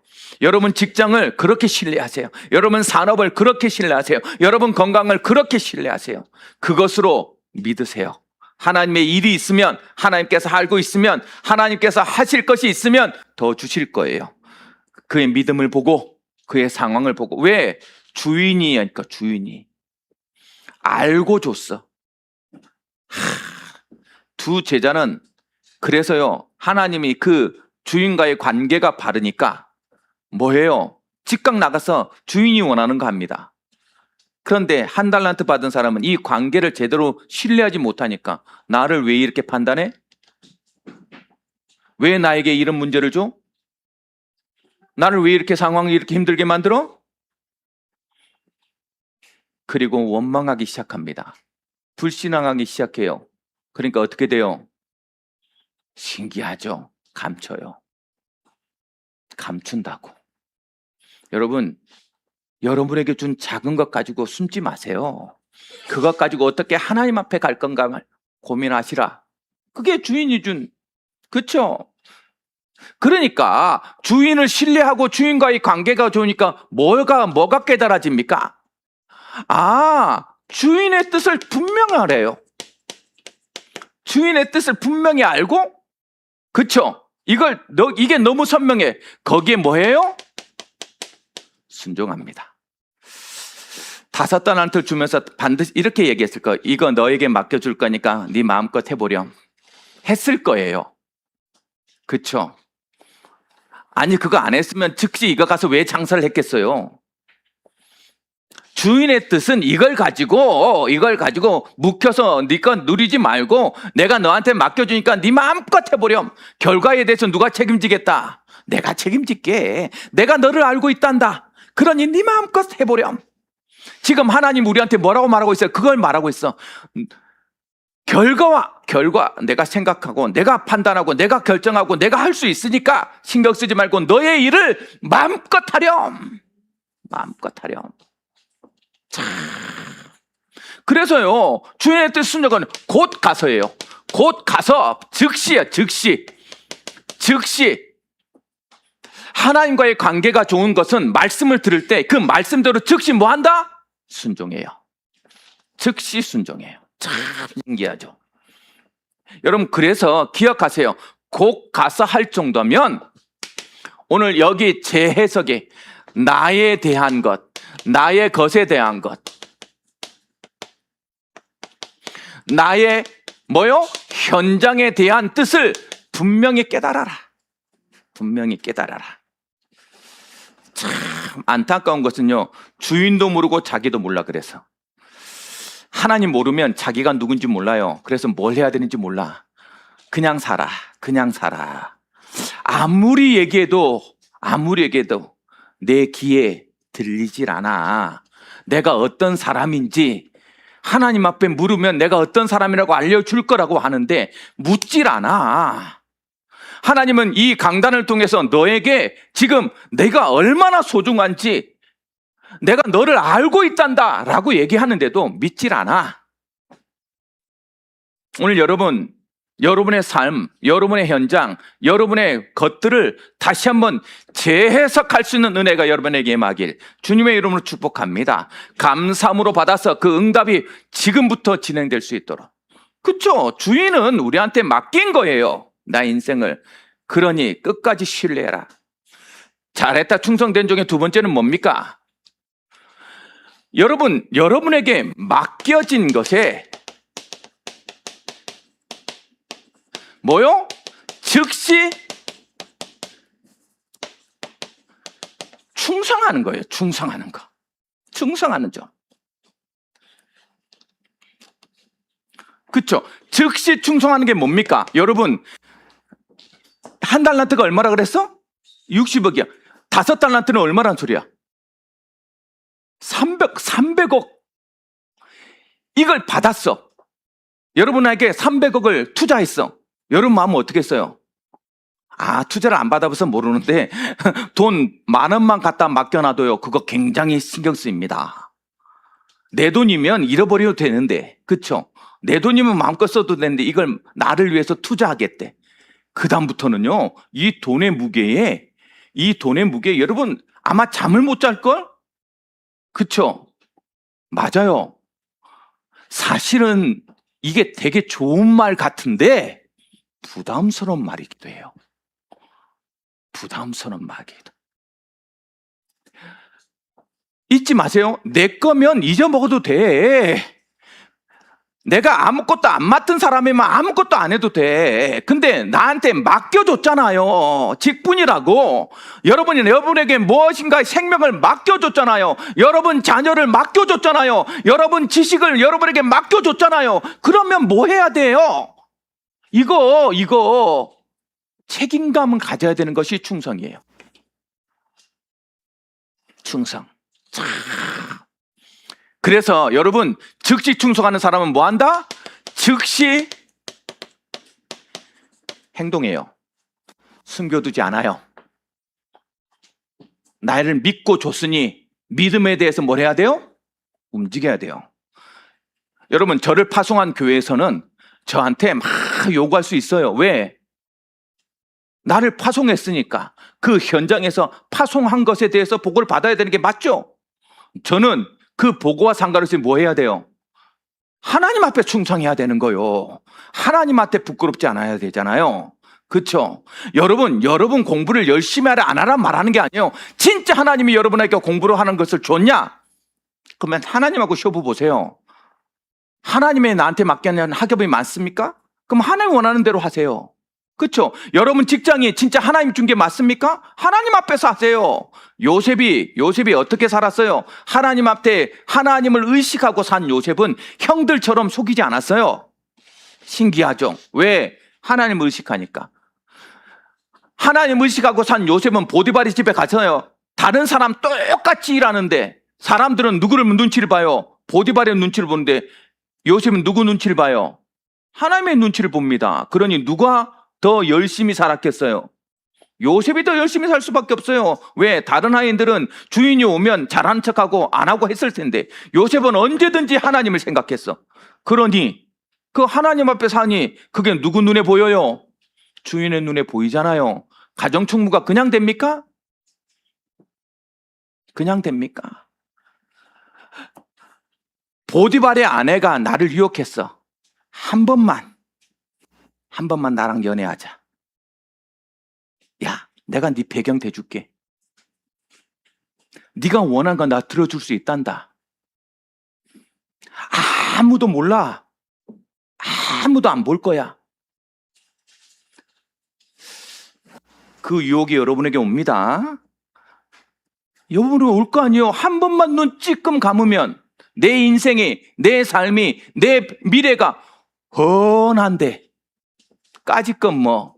여러분 직장을 그렇게 신뢰하세요. 여러분 산업을 그렇게 신뢰하세요. 여러분 건강을 그렇게 신뢰하세요. 그것으로 믿으세요. 하나님의 일이 있으면, 하나님께서 알고 있으면, 하나님께서 하실 것이 있으면 더 주실 거예요. 그의 믿음을 보고 그의 상황을 보고. 왜? 주인이니까. 주인이 알고 줬어. 두 제자는 그래서요, 하나님이 그 주인과의 관계가 바르니까 뭐해요? 즉각 나가서 주인이 원하는 거 합니다. 그런데 1달란트 받은 사람은 이 관계를 제대로 신뢰하지 못하니까 나를 왜 이렇게 판단해? 왜 나에게 이런 문제를 줘? 나를 왜 이렇게 상황을 이렇게 힘들게 만들어? 그리고 원망하기 시작합니다. 불신앙하기 시작해요. 그러니까 어떻게 돼요? 신기하죠? 감춰요. 감춘다고. 여러분, 여러분에게 준 작은 것 가지고 숨지 마세요. 그것 가지고 어떻게 하나님 앞에 갈 건가 고민하시라. 그게 주인이 준, 그쵸? 그러니까 주인을 신뢰하고 주인과의 관계가 좋으니까 뭐가 깨달아집니까? 아, 주인의 뜻을 분명하래요. 주인의 뜻을 분명히 알고, 그쵸? 이게 너무 선명해. 거기에 뭐예요? 순종합니다. 5달란트 주면서 반드시 이렇게 얘기했을 거예요. 이거 너에게 맡겨줄 거니까 네 마음껏 해보렴. 했을 거예요. 그쵸? 아니, 그거 안 했으면 즉시 이거 가서 왜 장사를 했겠어요? 주인의 뜻은 이걸 가지고 묵혀서 네 건 누리지 말고 내가 너한테 맡겨주니까 네 마음껏 해보렴. 결과에 대해서 누가 책임지겠다? 내가 책임질게. 내가 너를 알고 있단다. 그러니 네 마음껏 해보렴. 지금 하나님 우리한테 뭐라고 말하고 있어요? 그걸 말하고 있어. 결과 내가 생각하고 내가 판단하고 내가 결정하고 내가 할 수 있으니까 신경 쓰지 말고 너의 일을 마음껏 하렴. 마음껏 하렴. 그래서요, 주인의 뜻 순종은 곧 가서예요. 곧 가서 즉시야, 즉시. 하나님과의 관계가 좋은 것은 말씀을 들을 때 그 말씀대로 즉시 뭐 한다? 순종해요. 즉시 순종해요. 참 신기하죠. 여러분, 그래서 기억하세요. 곧 가서 할 정도면 오늘 여기 제 해석에 나에 대한 것, 나의 것에 대한 것, 나의 현장에 대한 뜻을 분명히 깨달아라. 분명히 깨달아라. 참 안타까운 것은요, 주인도 모르고 자기도 몰라. 그래서 하나님 모르면 자기가 누군지 몰라요. 그래서 뭘 해야 되는지 몰라. 그냥 살아. 아무리 얘기해도 내 귀에 들리질 않아. 내가 어떤 사람인지 하나님 앞에 물으면 내가 어떤 사람이라고 알려줄 거라고 하는데 묻질 않아. 하나님은 이 강단을 통해서 너에게 지금 내가 얼마나 소중한지 내가 너를 알고 있단다 라고 얘기하는데도 믿질 않아. 오늘 여러분의 삶, 여러분의 현장, 여러분의 것들을 다시 한번 재해석할 수 있는 은혜가 여러분에게 임하길 주님의 이름으로 축복합니다. 감사함으로 받아서 그 응답이 지금부터 진행될 수 있도록. 그렇죠? 주인은 우리한테 맡긴 거예요. 나 인생을. 그러니 끝까지 신뢰해라. 잘했다 충성된 중에 두 번째는 뭡니까? 여러분에게 맡겨진 것에 뭐요? 즉시 충성하는 거예요. 충성하는 점. 그렇죠? 즉시 충성하는 게 뭡니까? 여러분, 한 달란트가 얼마라 그랬어? 60억이야. 5달란트는 얼마란 소리야? 300억. 이걸 받았어. 여러분에게 300억을 투자했어. 여러분 마음은 어떻게 했어요? 투자를 안 받아봐서 모르는데 돈 10,000원만 갖다 맡겨놔도요, 그거 굉장히 신경 쓰입니다. 내 돈이면 잃어버려도 되는데, 그쵸? 내 돈이면 마음껏 써도 되는데 이걸 나를 위해서 투자하겠대. 그 다음부터는요, 이 돈의 무게에 여러분 아마 잠을 못 잘걸? 그쵸? 맞아요. 사실은 이게 되게 좋은 말 같은데 부담스러운 말이기도 해요. 부담스러운 말이기도. 잊지 마세요. 내 거면 잊어먹어도 돼. 내가 아무것도 안 맡은 사람이면 아무것도 안 해도 돼. 근데 나한테 맡겨줬잖아요. 직분이라고. 여러분에게 무엇인가 생명을 맡겨줬잖아요. 여러분 자녀를 맡겨줬잖아요. 여러분 지식을 여러분에게 맡겨줬잖아요. 그러면 뭐 해야 돼요? 이거 책임감을 가져야 되는 것이 충성이에요. 충성. 그래서 여러분, 즉시 충성하는 사람은 뭐 한다? 즉시 행동해요. 숨겨두지 않아요. 나를 믿고 줬으니 믿음에 대해서 뭘 해야 돼요? 움직여야 돼요. 여러분, 저를 파송한 교회에서는 저한테 막 요구할 수 있어요. 왜? 나를 파송했으니까 그 현장에서 파송한 것에 대해서 보고를 받아야 되는 게 맞죠? 저는 그 보고와 상관없이 뭐 해야 돼요? 하나님 앞에 충성해야 되는 거요. 하나님한테 부끄럽지 않아야 되잖아요. 그렇죠? 여러분 공부를 열심히 하라 안 하라 말하는 게 아니에요. 진짜 하나님이 여러분에게 공부를 하는 것을 줬냐? 그러면 하나님하고 쇼부 보세요. 하나님의 나한테 맡겨놓은 학업이 많습니까? 그럼 하나님 원하는 대로 하세요. 그렇죠? 여러분 직장이 진짜 하나님 준 게 맞습니까? 하나님 앞에서 하세요. 요셉이 어떻게 살았어요? 하나님 앞에 하나님을 의식하고 산 요셉은 형들처럼 속이지 않았어요. 신기하죠? 왜? 하나님 의식하니까. 하나님 의식하고 산 요셉은 보디발의 집에 가서요. 다른 사람 똑같이 일하는데 사람들은 누구를 눈치를 봐요? 보디발의 눈치를 보는데 요셉은 누구 눈치를 봐요? 하나님의 눈치를 봅니다. 그러니 누가 더 열심히 살았겠어요? 요셉이 더 열심히 살 수밖에 없어요. 왜? 다른 하인들은 주인이 오면 잘하는 척하고 안 하고 했을 텐데 요셉은 언제든지 하나님을 생각했어. 그러니 그 하나님 앞에 사니 그게 누구 눈에 보여요? 주인의 눈에 보이잖아요. 가정충무가 그냥 됩니까? 그냥 됩니까? 보디발의 아내가 나를 유혹했어. 한 번만 나랑 연애하자. 야, 내가 네 배경 대줄게. 네가 원하는 거 나 들어줄 수 있단다. 아무도 몰라. 아무도 안 볼 거야. 그 유혹이 여러분에게 옵니다. 여러분은 올 거 아니에요. 한 번만 눈 찔끔 감으면 내 인생이, 내 삶이, 내 미래가 훤한데 까짓건 뭐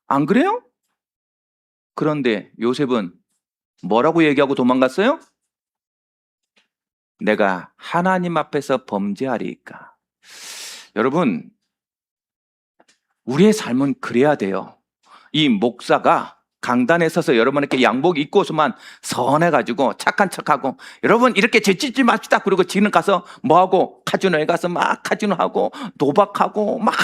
안 그래요? 그런데 요셉은 뭐라고 얘기하고 도망갔어요? 내가 하나님 앞에서 범죄하리까. 여러분, 우리의 삶은 그래야 돼요. 이 목사가 강단에 서서 여러분에게 양복 입고서만 선해가지고 착한 척하고 여러분 이렇게 죄짓지 맙시다. 그리고 지는 가서 뭐하고 카지노에 가서 막 카지노하고 도박하고 막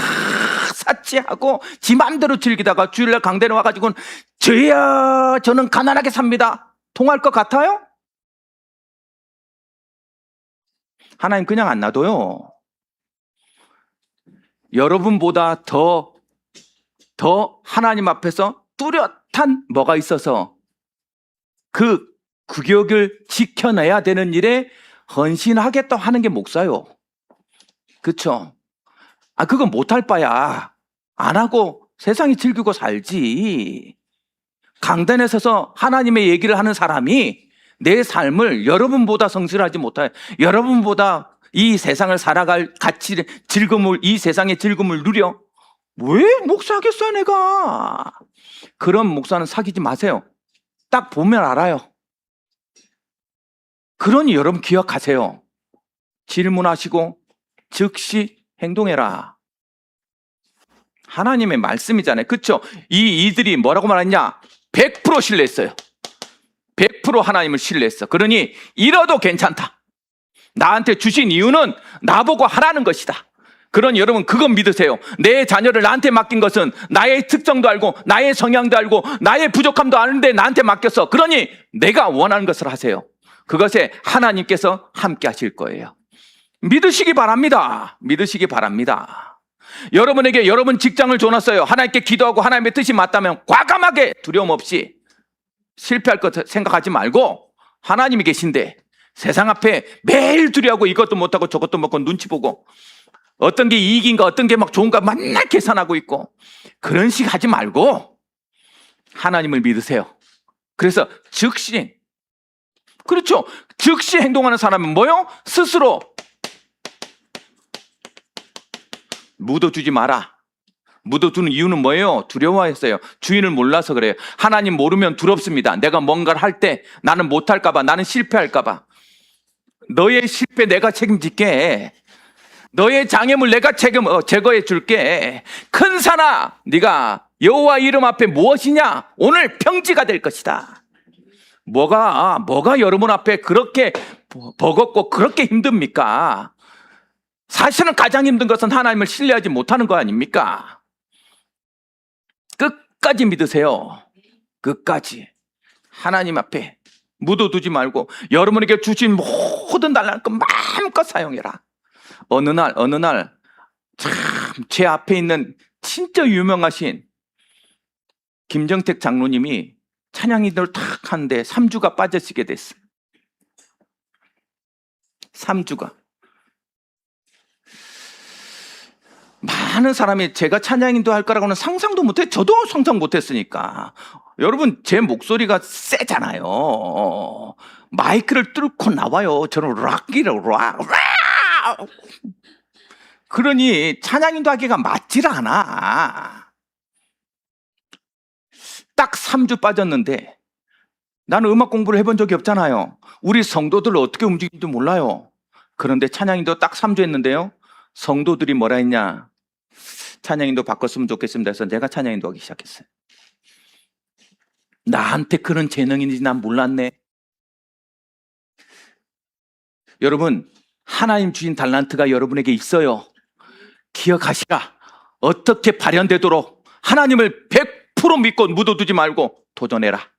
사치하고 지 맘대로 즐기다가 주일날 강단에 와가지고는 저야 저는 가난하게 삽니다. 통할 것 같아요? 하나님 그냥 안 놔둬요. 여러분보다 더 하나님 앞에서 뚜렷한 뭐가 있어서 그 구역을 지켜내야 되는 일에 헌신하겠다 하는 게 목사요. 그쵸? 그건 못할 바야. 안 하고 세상이 즐기고 살지. 강단에 서서 하나님의 얘기를 하는 사람이 내 삶을 여러분보다 성실하지 못해. 여러분보다 이 세상을 살아갈 가치를, 즐거움을, 이 세상의 즐거움을 누려. 왜 목사하겠어요, 내가? 그런 목사는 사귀지 마세요. 딱 보면 알아요. 그러니 여러분 기억하세요. 질문하시고 즉시 행동해라. 하나님의 말씀이잖아요. 그렇죠? 이들이 뭐라고 말했냐? 100% 신뢰했어요. 100% 하나님을 신뢰했어. 그러니 잃어도 괜찮다. 나한테 주신 이유는 나보고 하라는 것이다. 그러니 여러분 그건 믿으세요. 내 자녀를 나한테 맡긴 것은 나의 특성도 알고 나의 성향도 알고 나의 부족함도 아는데 나한테 맡겼어. 그러니 내가 원하는 것을 하세요. 그것에 하나님께서 함께 하실 거예요. 믿으시기 바랍니다. 믿으시기 바랍니다. 여러분에게 여러분 직장을 줘놨어요. 하나님께 기도하고 하나님의 뜻이 맞다면 과감하게 두려움 없이 실패할 것 생각하지 말고 하나님이 계신데 세상 앞에 매일 두려워하고 이것도 못하고 저것도 먹고 눈치 보고 어떤 게 이익인가 어떤 게 막 좋은가 맨날 계산하고 있고 그런 식 하지 말고 하나님을 믿으세요. 그래서 즉시, 그렇죠, 즉시 행동하는 사람은 뭐요? 스스로 묻어주지 마라. 묻어두는 이유는 뭐예요? 두려워했어요. 주인을 몰라서 그래요. 하나님 모르면 두렵습니다. 내가 뭔가를 할 때 나는 못할까봐, 나는 실패할까봐. 너의 실패 내가 책임질게. 너의 장애물 내가 제거해 줄게. 큰 산아, 네가 여호와 이름 앞에 무엇이냐? 오늘 평지가 될 것이다. 뭐가 여러분 앞에 그렇게 버겁고 그렇게 힘듭니까? 사실은 가장 힘든 것은 하나님을 신뢰하지 못하는 거 아닙니까? 끝까지 믿으세요. 끝까지. 하나님 앞에 묻어두지 말고 여러분에게 주신 모든 달란트 마음껏 사용해라. 어느 날 참 제 앞에 있는 진짜 유명하신 김정택 장로님이 찬양인도를 탁 하는데 3주가 빠져지게 됐어요. 3주가. 많은 사람이 제가 찬양인도 할 거라고는 상상도 못해. 저도 상상 못했으니까. 여러분, 제 목소리가 세잖아요. 마이크를 뚫고 나와요. 저는 락기를 락. 그러니 찬양인도 하기가 맞질 않아. 딱 3주 빠졌는데 나는 음악 공부를 해본 적이 없잖아요. 우리 성도들 어떻게 움직이는지 몰라요. 그런데 찬양인도 딱 3주 했는데요. 성도들이 뭐라 했냐? 찬양인도 바꿨으면 좋겠습니다 해서 내가 찬양인도 하기 시작했어요. 나한테 그런 재능인지 난 몰랐네. 여러분, 하나님 주신 달란트가 여러분에게 있어요. 기억하시라. 어떻게 발현되도록 하나님을 100% 믿고 묻어두지 말고 도전해라.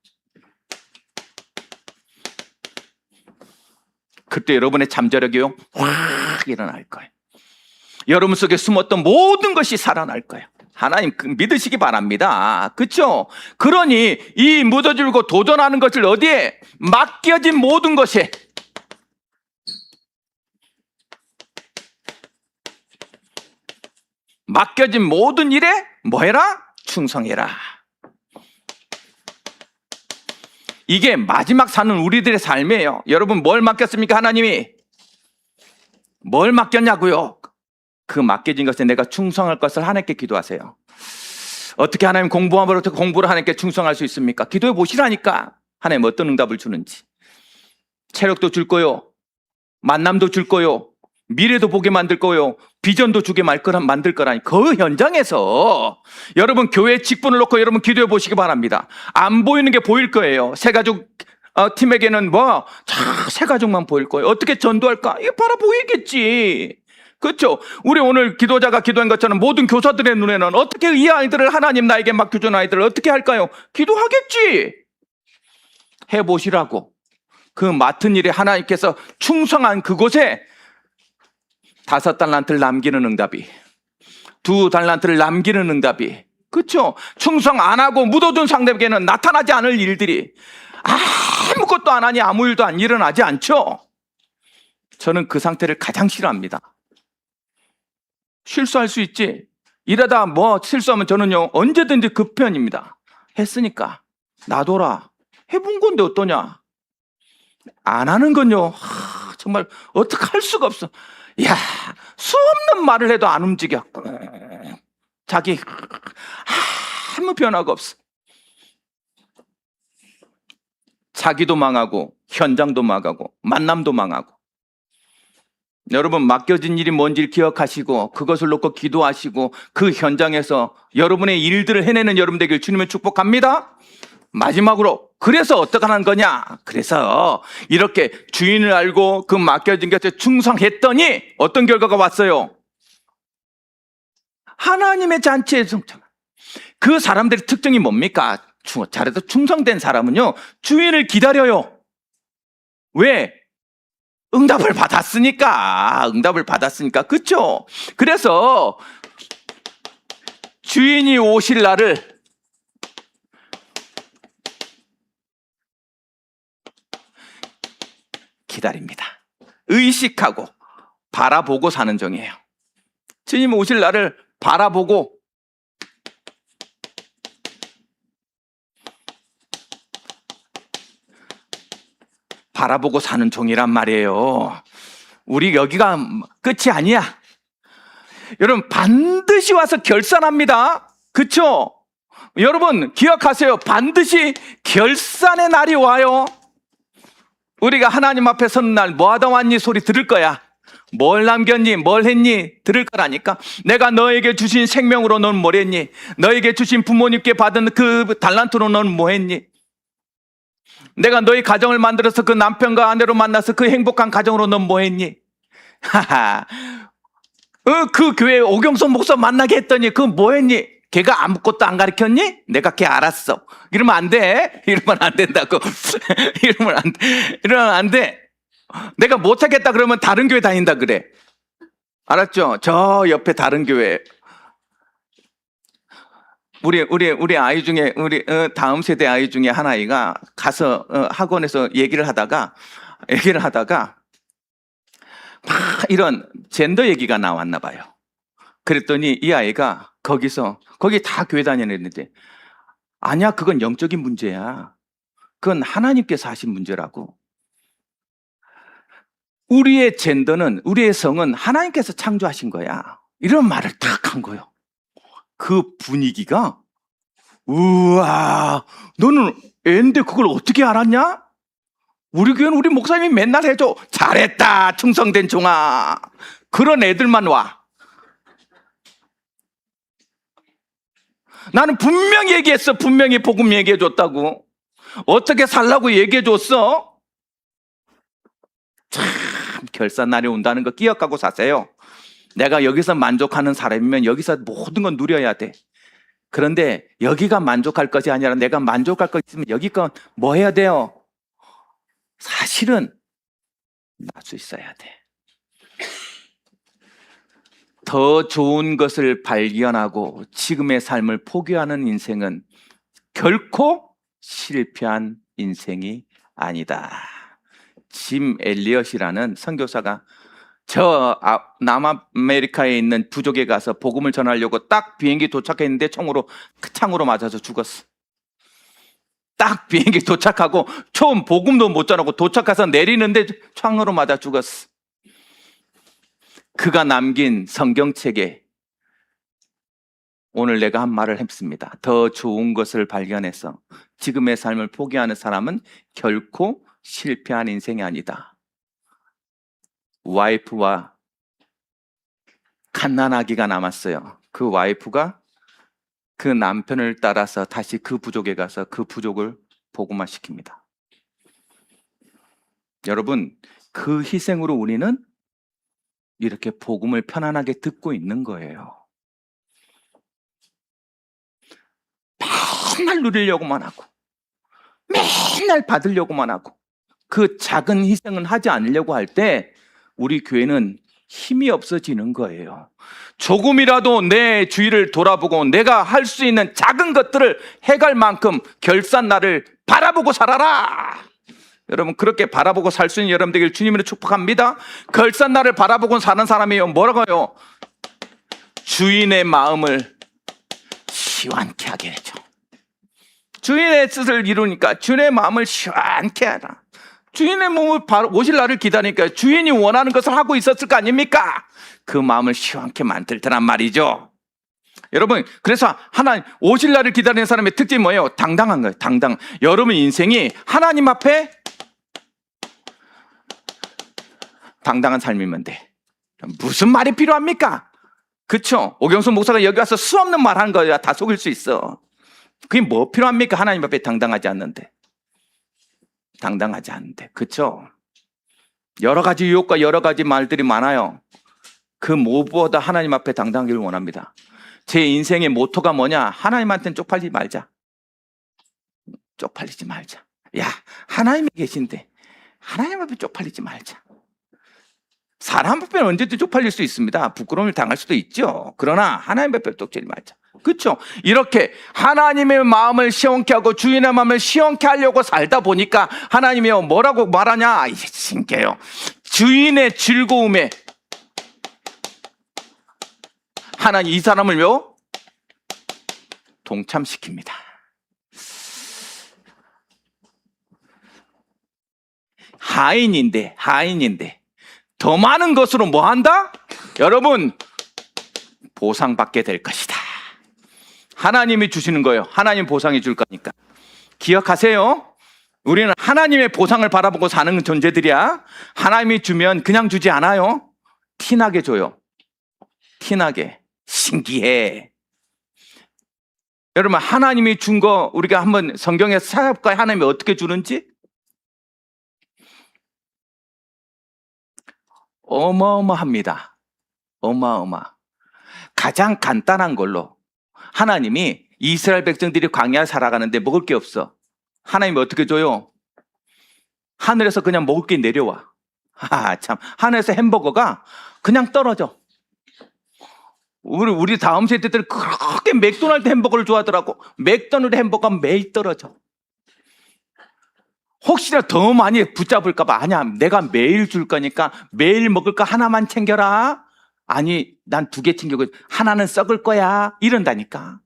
그때 여러분의 잠재력이요 확 일어날 거예요. 여러분 속에 숨었던 모든 것이 살아날 거예요. 하나님 믿으시기 바랍니다. 그렇죠? 그러니 이 묻어주고 도전하는 것을 어디에? 맡겨진 모든 것에 맡겨진 모든 일에 뭐해라? 충성해라. 이게 마지막 사는 우리들의 삶이에요. 여러분 뭘 맡겼습니까? 하나님이 뭘 맡겼냐고요? 그 맡겨진 것에 내가 충성할 것을 하나님께 기도하세요. 어떻게 하나님 공부하면 어떻게 공부를 하나님께 충성할 수 있습니까? 기도해 보시라니까. 하나님 어떤 응답을 주는지. 체력도 줄 거요, 만남도 줄 거요, 미래도 보게 만들 거요, 비전도 주게 만들 거라니. 그 현장에서 여러분 교회 직분을 놓고 여러분 기도해 보시기 바랍니다. 안 보이는 게 보일 거예요. 새가족 팀에게는 새가족만 보일 거예요. 어떻게 전도할까? 이게 바로 보이겠지. 그렇죠? 우리 오늘 기도자가 기도한 것처럼 모든 교사들의 눈에는 어떻게 이 아이들을 하나님 나에게 맡겨준 아이들을 어떻게 할까요? 기도하겠지. 해보시라고. 그 맡은 일에 하나님께서 충성한 그곳에 5달란트를 남기는 응답이, 2달란트를 남기는 응답이, 그렇죠? 충성 안 하고 묻어둔 상대에게는 나타나지 않을 일들이, 아무것도 안 하니 아무 일도 안 일어나지 않죠? 저는 그 상태를 가장 싫어합니다. 실수할 수 있지. 이러다 실수하면 저는요 언제든지 그 편입니다. 했으니까 놔둬라. 해본 건데 어떠냐. 안 하는 건요 정말 어떻게 할 수가 없어. 야, 수없는 말을 해도 안 움직여. 자기 아무 변화가 없어. 자기도 망하고 현장도 망하고 만남도 망하고. 여러분 맡겨진 일이 뭔지 기억하시고 그것을 놓고 기도하시고 그 현장에서 여러분의 일들을 해내는 여러분 되길 주님을 축복합니다. 마지막으로 그래서 어떻게 하는 거냐? 그래서 이렇게 주인을 알고 그 맡겨진 것에 충성했더니 어떤 결과가 왔어요? 하나님의 잔치에 충성. 그 사람들의 특징이 뭡니까? 잘해서 충성된 사람은요 주인을 기다려요. 왜? 응답을 받았으니까. 그렇죠? 그래서 주인이 오실 날을 기다립니다. 의식하고 바라보고 사는 종이에요. 주님 오실 날을 바라보고 사는 종이란 말이에요. 우리 여기가 끝이 아니야. 여러분 반드시 와서 결산합니다. 그렇죠? 여러분 기억하세요. 반드시 결산의 날이 와요. 우리가 하나님 앞에 서는 날 뭐 하다 왔니 소리 들을 거야. 뭘 남겼니? 뭘 했니? 들을 거라니까. 내가 너에게 주신 생명으로 넌 뭘 했니? 너에게 주신 부모님께 받은 그 달란트로 넌 뭐 했니? 내가 너희 가정을 만들어서 그 남편과 아내로 만나서 그 행복한 가정으로 넌 뭐 했니? 그 교회 오경선 목사 만나게 했더니 그 뭐 했니? 걔가 아무것도 안 가르쳤니? 내가 걔 알았어. 이러면 안 돼. 이러면 안 된다고. 이러면 안 돼. 내가 못 찾겠다 그러면 다른 교회 다닌다 그래. 알았죠? 저 옆에 다른 교회. 우리 아이 중에 다음 세대 아이 중에 한 아이가 가서 학원에서 얘기를 하다가 막 이런 젠더 얘기가 나왔나 봐요. 그랬더니 이 아이가 거기 다 교회 다니는데, 아니야, 그건 영적인 문제야. 그건 하나님께서 하신 문제라고. 우리의 젠더는, 우리의 성은 하나님께서 창조하신 거야. 이런 말을 딱 한 거예요. 그 분위기가, 우와, 너는 애인데 그걸 어떻게 알았냐? 우리 교회는 우리 목사님이 맨날 해줘. 잘했다, 충성된 종아. 그런 애들만 와. 나는 분명히 얘기했어. 분명히 복음 얘기해줬다고. 어떻게 살라고 얘기해줬어? 참, 결산날이 온다는 거 기억하고 사세요. 내가 여기서 만족하는 사람이면 여기서 모든 건 누려야 돼. 그런데 여기가 만족할 것이 아니라 내가 만족할 것 있으면 여기 건 뭐 해야 돼요? 사실은 날 수 있어야 돼. 더 좋은 것을 발견하고 지금의 삶을 포기하는 인생은 결코 실패한 인생이 아니다. 짐 엘리엇이라는 선교사가 저 남아메리카에 있는 부족에 가서 복음을 전하려고 딱 비행기 도착했는데 창으로 맞아서 죽었어. 딱 비행기 도착하고 처음 복음도 못 전하고 도착해서 내리는데 창으로 맞아 죽었어. 그가 남긴 성경책에 오늘 내가 한 말을 했습니다. 더 좋은 것을 발견해서 지금의 삶을 포기하는 사람은 결코 실패한 인생이 아니다. 와이프와 갓난아기가 남았어요. 그 와이프가 그 남편을 따라서 다시 그 부족에 가서 그 부족을 복음화시킵니다. 여러분, 그 희생으로 우리는 이렇게 복음을 편안하게 듣고 있는 거예요. 맨날 누리려고만 하고 맨날 받으려고만 하고 그 작은 희생은 하지 않으려고 할 때 우리 교회는 힘이 없어지는 거예요. 조금이라도 내 주위를 돌아보고 내가 할 수 있는 작은 것들을 해갈 만큼 결산날을 바라보고 살아라. 여러분, 그렇게 바라보고 살 수 있는 여러분 되길 주님으로 축복합니다. 결산날을 바라보고 사는 사람이요, 뭐라고요? 주인의 마음을 시원케 하게 해줘. 주인의 뜻을 이루니까 주인의 마음을 시원케 하라. 주인의 몸을 오실 날을 기다리니까 주인이 원하는 것을 하고 있었을 거 아닙니까? 그 마음을 시원케 만들더란 말이죠. 여러분, 그래서 하나님 오실 날을 기다리는 사람의 특징이 뭐예요? 당당한 거예요. 당당. 여러분 인생이 하나님 앞에 당당한 삶이면 돼. 무슨 말이 필요합니까? 그쵸? 오경수 목사가 여기 와서 수없는 말 하는 거야. 다 속일 수 있어. 그게 뭐 필요합니까? 하나님 앞에 당당하지 않는데. 당당하지 않는데. 그쵸? 여러 가지 유혹과 여러 가지 말들이 많아요. 그 무엇보다 하나님 앞에 당당하기를 원합니다. 제 인생의 모토가 뭐냐? 하나님한테는 쪽팔리지 말자. 쪽팔리지 말자. 야, 하나님이 계신데 하나님 앞에 쪽팔리지 말자. 사람 앞에는 언제든 쪽팔릴 수 있습니다. 부끄러움을 당할 수도 있죠. 그러나 하나님 앞에 쪽팔리지 말자. 그렇죠? 이렇게 하나님의 마음을 시원케 하고 주인의 마음을 시원케 하려고 살다 보니까 하나님이 뭐라고 말하냐? 이게 신기해요. 주인의 즐거움에 하나님 이 사람을요 동참시킵니다. 하인인데 더 많은 것으로 뭐 한다? 여러분, 보상받게 될 것이다. 하나님이 주시는 거예요. 하나님 보상해 줄 거니까. 기억하세요. 우리는 하나님의 보상을 바라보고 사는 존재들이야. 하나님이 주면 그냥 주지 않아요. 티나게 줘요. 티나게. 신기해. 여러분, 하나님이 준 거 우리가 한번 성경에서 찾아볼까요? 하나님이 어떻게 주는지? 어마어마합니다. 어마어마. 가장 간단한 걸로 하나님이 이스라엘 백성들이 광야에 살아가는데 먹을 게 없어. 하나님이 어떻게 줘요? 하늘에서 그냥 먹을 게 내려와. 참, 하늘에서 햄버거가 그냥 떨어져. 우리 다음 세대들 그렇게 맥도날드 햄버거를 좋아하더라고. 맥도날드 햄버거가 매일 떨어져. 혹시나 더 많이 붙잡을까 봐. 아니야, 내가 매일 줄 거니까 매일 먹을 거 하나만 챙겨라. 아니, 난 2개 챙기고 하나는 썩을 거야. 이런다니까.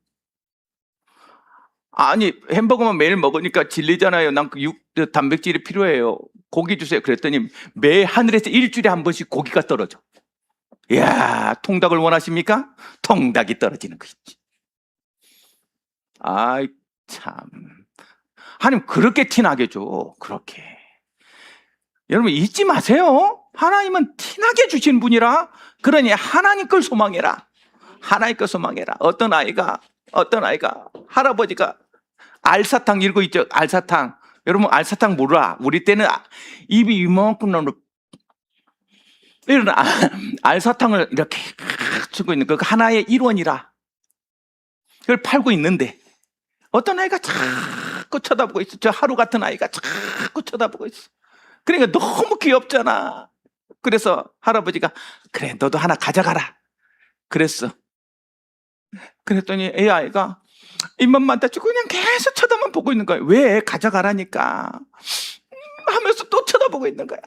아니, 햄버거만 매일 먹으니까 질리잖아요. 난 단백질이 필요해요. 고기 주세요. 그랬더니 매 하늘에서 일주일에 한 번씩 고기가 떨어져. 이야, 통닭을 원하십니까? 통닭이 떨어지는 것이지. 아이, 참. 하나님 그렇게 티나게 줘. 그렇게. 여러분 잊지 마세요. 하나님은 티나게 주신 분이라. 그러니 하나님 걸 소망해라. 하나님 걸 소망해라. 어떤 아이가 할아버지가 알사탕 읽고 있죠. 알사탕. 여러분 알사탕 몰라. 우리 때는 입이 이만큼 나오는 이런 알사탕을 이렇게 주고 있는 그 하나의 일원이라. 그걸 팔고 있는데 어떤 아이가 자꾸 쳐다보고 있어. 저 하루 같은 아이가 자꾸 쳐다보고 있어. 그러니까 너무 귀엽잖아. 그래서 할아버지가 그래 너도 하나 가져가라 그랬어. 그랬더니 애 아이가 입만 닫고 그냥 계속 쳐다만 보고 있는 거야. 왜? 가져가라니까 하면서 또 쳐다보고 있는 거야.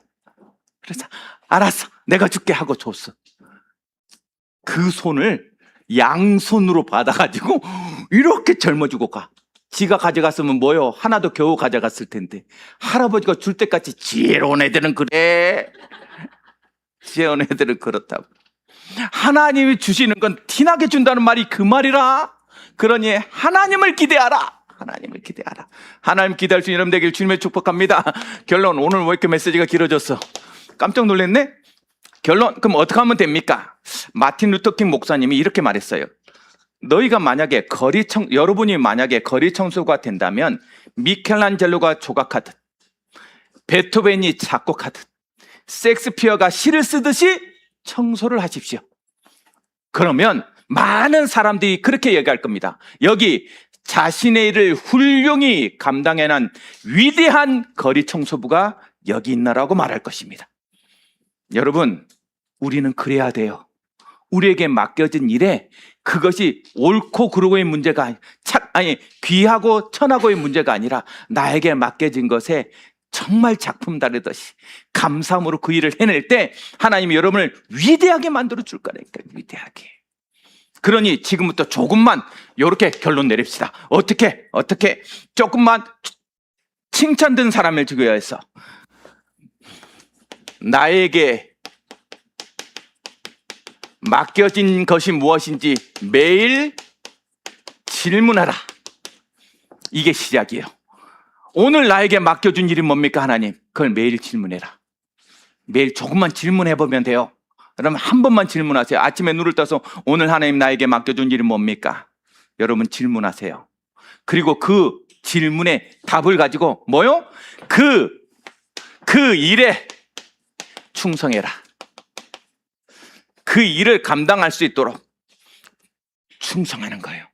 그래서 알았어 내가 줄게 하고 줬어. 그 손을 양손으로 받아가지고 이렇게 젊어지고 가. 지가 가져갔으면 뭐요? 하나도 겨우 가져갔을 텐데. 할아버지가 줄 때까지 지혜로운 애들은 그래. 지혜로운 애들은 그렇다고. 하나님이 주시는 건 티나게 준다는 말이 그 말이라. 그러니 하나님을 기대하라. 하나님을 기대하라. 하나님 기대할 수 있는 여러분 되길 주님의 축복합니다. 결론, 오늘 왜 이렇게 메시지가 길어졌어? 깜짝 놀랐네? 결론, 그럼 어떻게 하면 됩니까? 마틴 루터킹 목사님이 이렇게 말했어요. 너희가 만약에 여러분이 만약에 거리 청소가 된다면 미켈란젤로가 조각하듯 베토벤이 작곡하듯 셰익스피어가 시를 쓰듯이 청소를 하십시오. 그러면 많은 사람들이 그렇게 얘기할 겁니다. 여기 자신의 일을 훌륭히 감당해낸 위대한 거리 청소부가 여기 있나라고 말할 것입니다. 여러분, 우리는 그래야 돼요. 우리에게 맡겨진 일에 그것이 옳고 그르고의 문제가 귀하고 천하고의 문제가 아니라 나에게 맡겨진 것에 정말 작품 다루듯이 감사함으로 그 일을 해낼 때 하나님이 여러분을 위대하게 만들어 줄 거니까. 위대하게. 그러니 지금부터 조금만 이렇게 결론 내립시다. 어떻게 조금만 칭찬 듣는 사람을 위해서 나에게 맡겨진 것이 무엇인지 매일 질문하라. 이게 시작이에요. 오늘 나에게 맡겨준 일이 뭡니까 하나님? 그걸 매일 질문해라. 매일 조금만 질문해보면 돼요. 그러면 한 번만 질문하세요. 아침에 눈을 떠서 오늘 하나님 나에게 맡겨준 일이 뭡니까? 여러분 질문하세요. 그리고 그 질문에 답을 가지고 뭐요? 그 일에 충성해라. 그 일을 감당할 수 있도록 충성하는 거예요.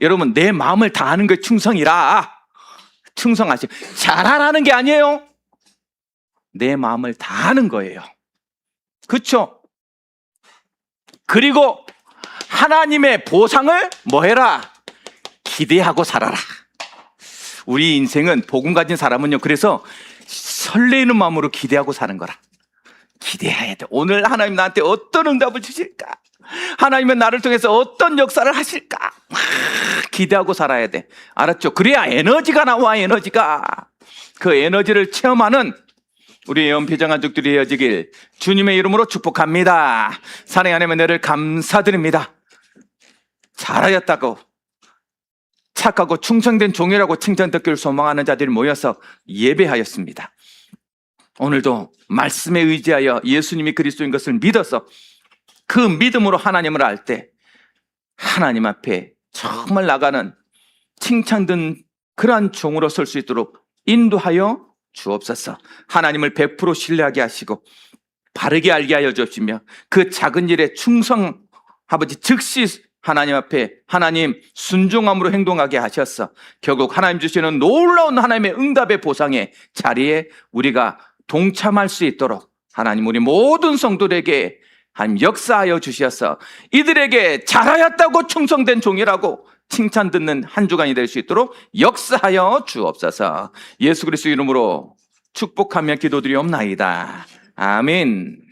여러분 내 마음을 다하는 게 충성이라. 충성하시고 잘하라는 게 아니에요. 내 마음을 다하는 거예요. 그렇죠? 그리고 하나님의 보상을 뭐 해라? 기대하고 살아라. 우리 인생은 복음 가진 사람은요, 그래서 설레이는 마음으로 기대하고 사는 거라. 기대해야 돼. 오늘 하나님 나한테 어떤 응답을 주실까? 하나님은 나를 통해서 어떤 역사를 하실까? 기대하고 살아야 돼. 알았죠? 그래야 에너지가 나와. 에너지가. 그 에너지를 체험하는 우리 연필장 가족들이 되어지길 주님의 이름으로 축복합니다. 사랑의 하나님 은혜를 감사드립니다. 잘하였다고 착하고 충성된 종이라고 칭찬 듣기를 소망하는 자들이 모여서 예배하였습니다. 오늘도 말씀에 의지하여 예수님이 그리스도인 것을 믿어서 그 믿음으로 하나님을 알 때 하나님 앞에 정말 나가는 칭찬된 그러한 종으로 설 수 있도록 인도하여 주옵소서. 하나님을 100% 신뢰하게 하시고 바르게 알게 하여 주시며 그 작은 일에 충성 아버지 즉시 하나님 앞에 하나님 순종함으로 행동하게 하셔서 결국 하나님 주시는 놀라운 하나님의 응답의 보상의 자리에 우리가 동참할 수 있도록 하나님 우리 모든 성도들에게 하나님 역사하여 주셔서 이들에게 잘하였다고 충성된 종이라고 칭찬 듣는 한 주간이 될 수 있도록 역사하여 주옵소서. 예수 그리스도 이름으로 축복하며 기도드리옵나이다. 아멘.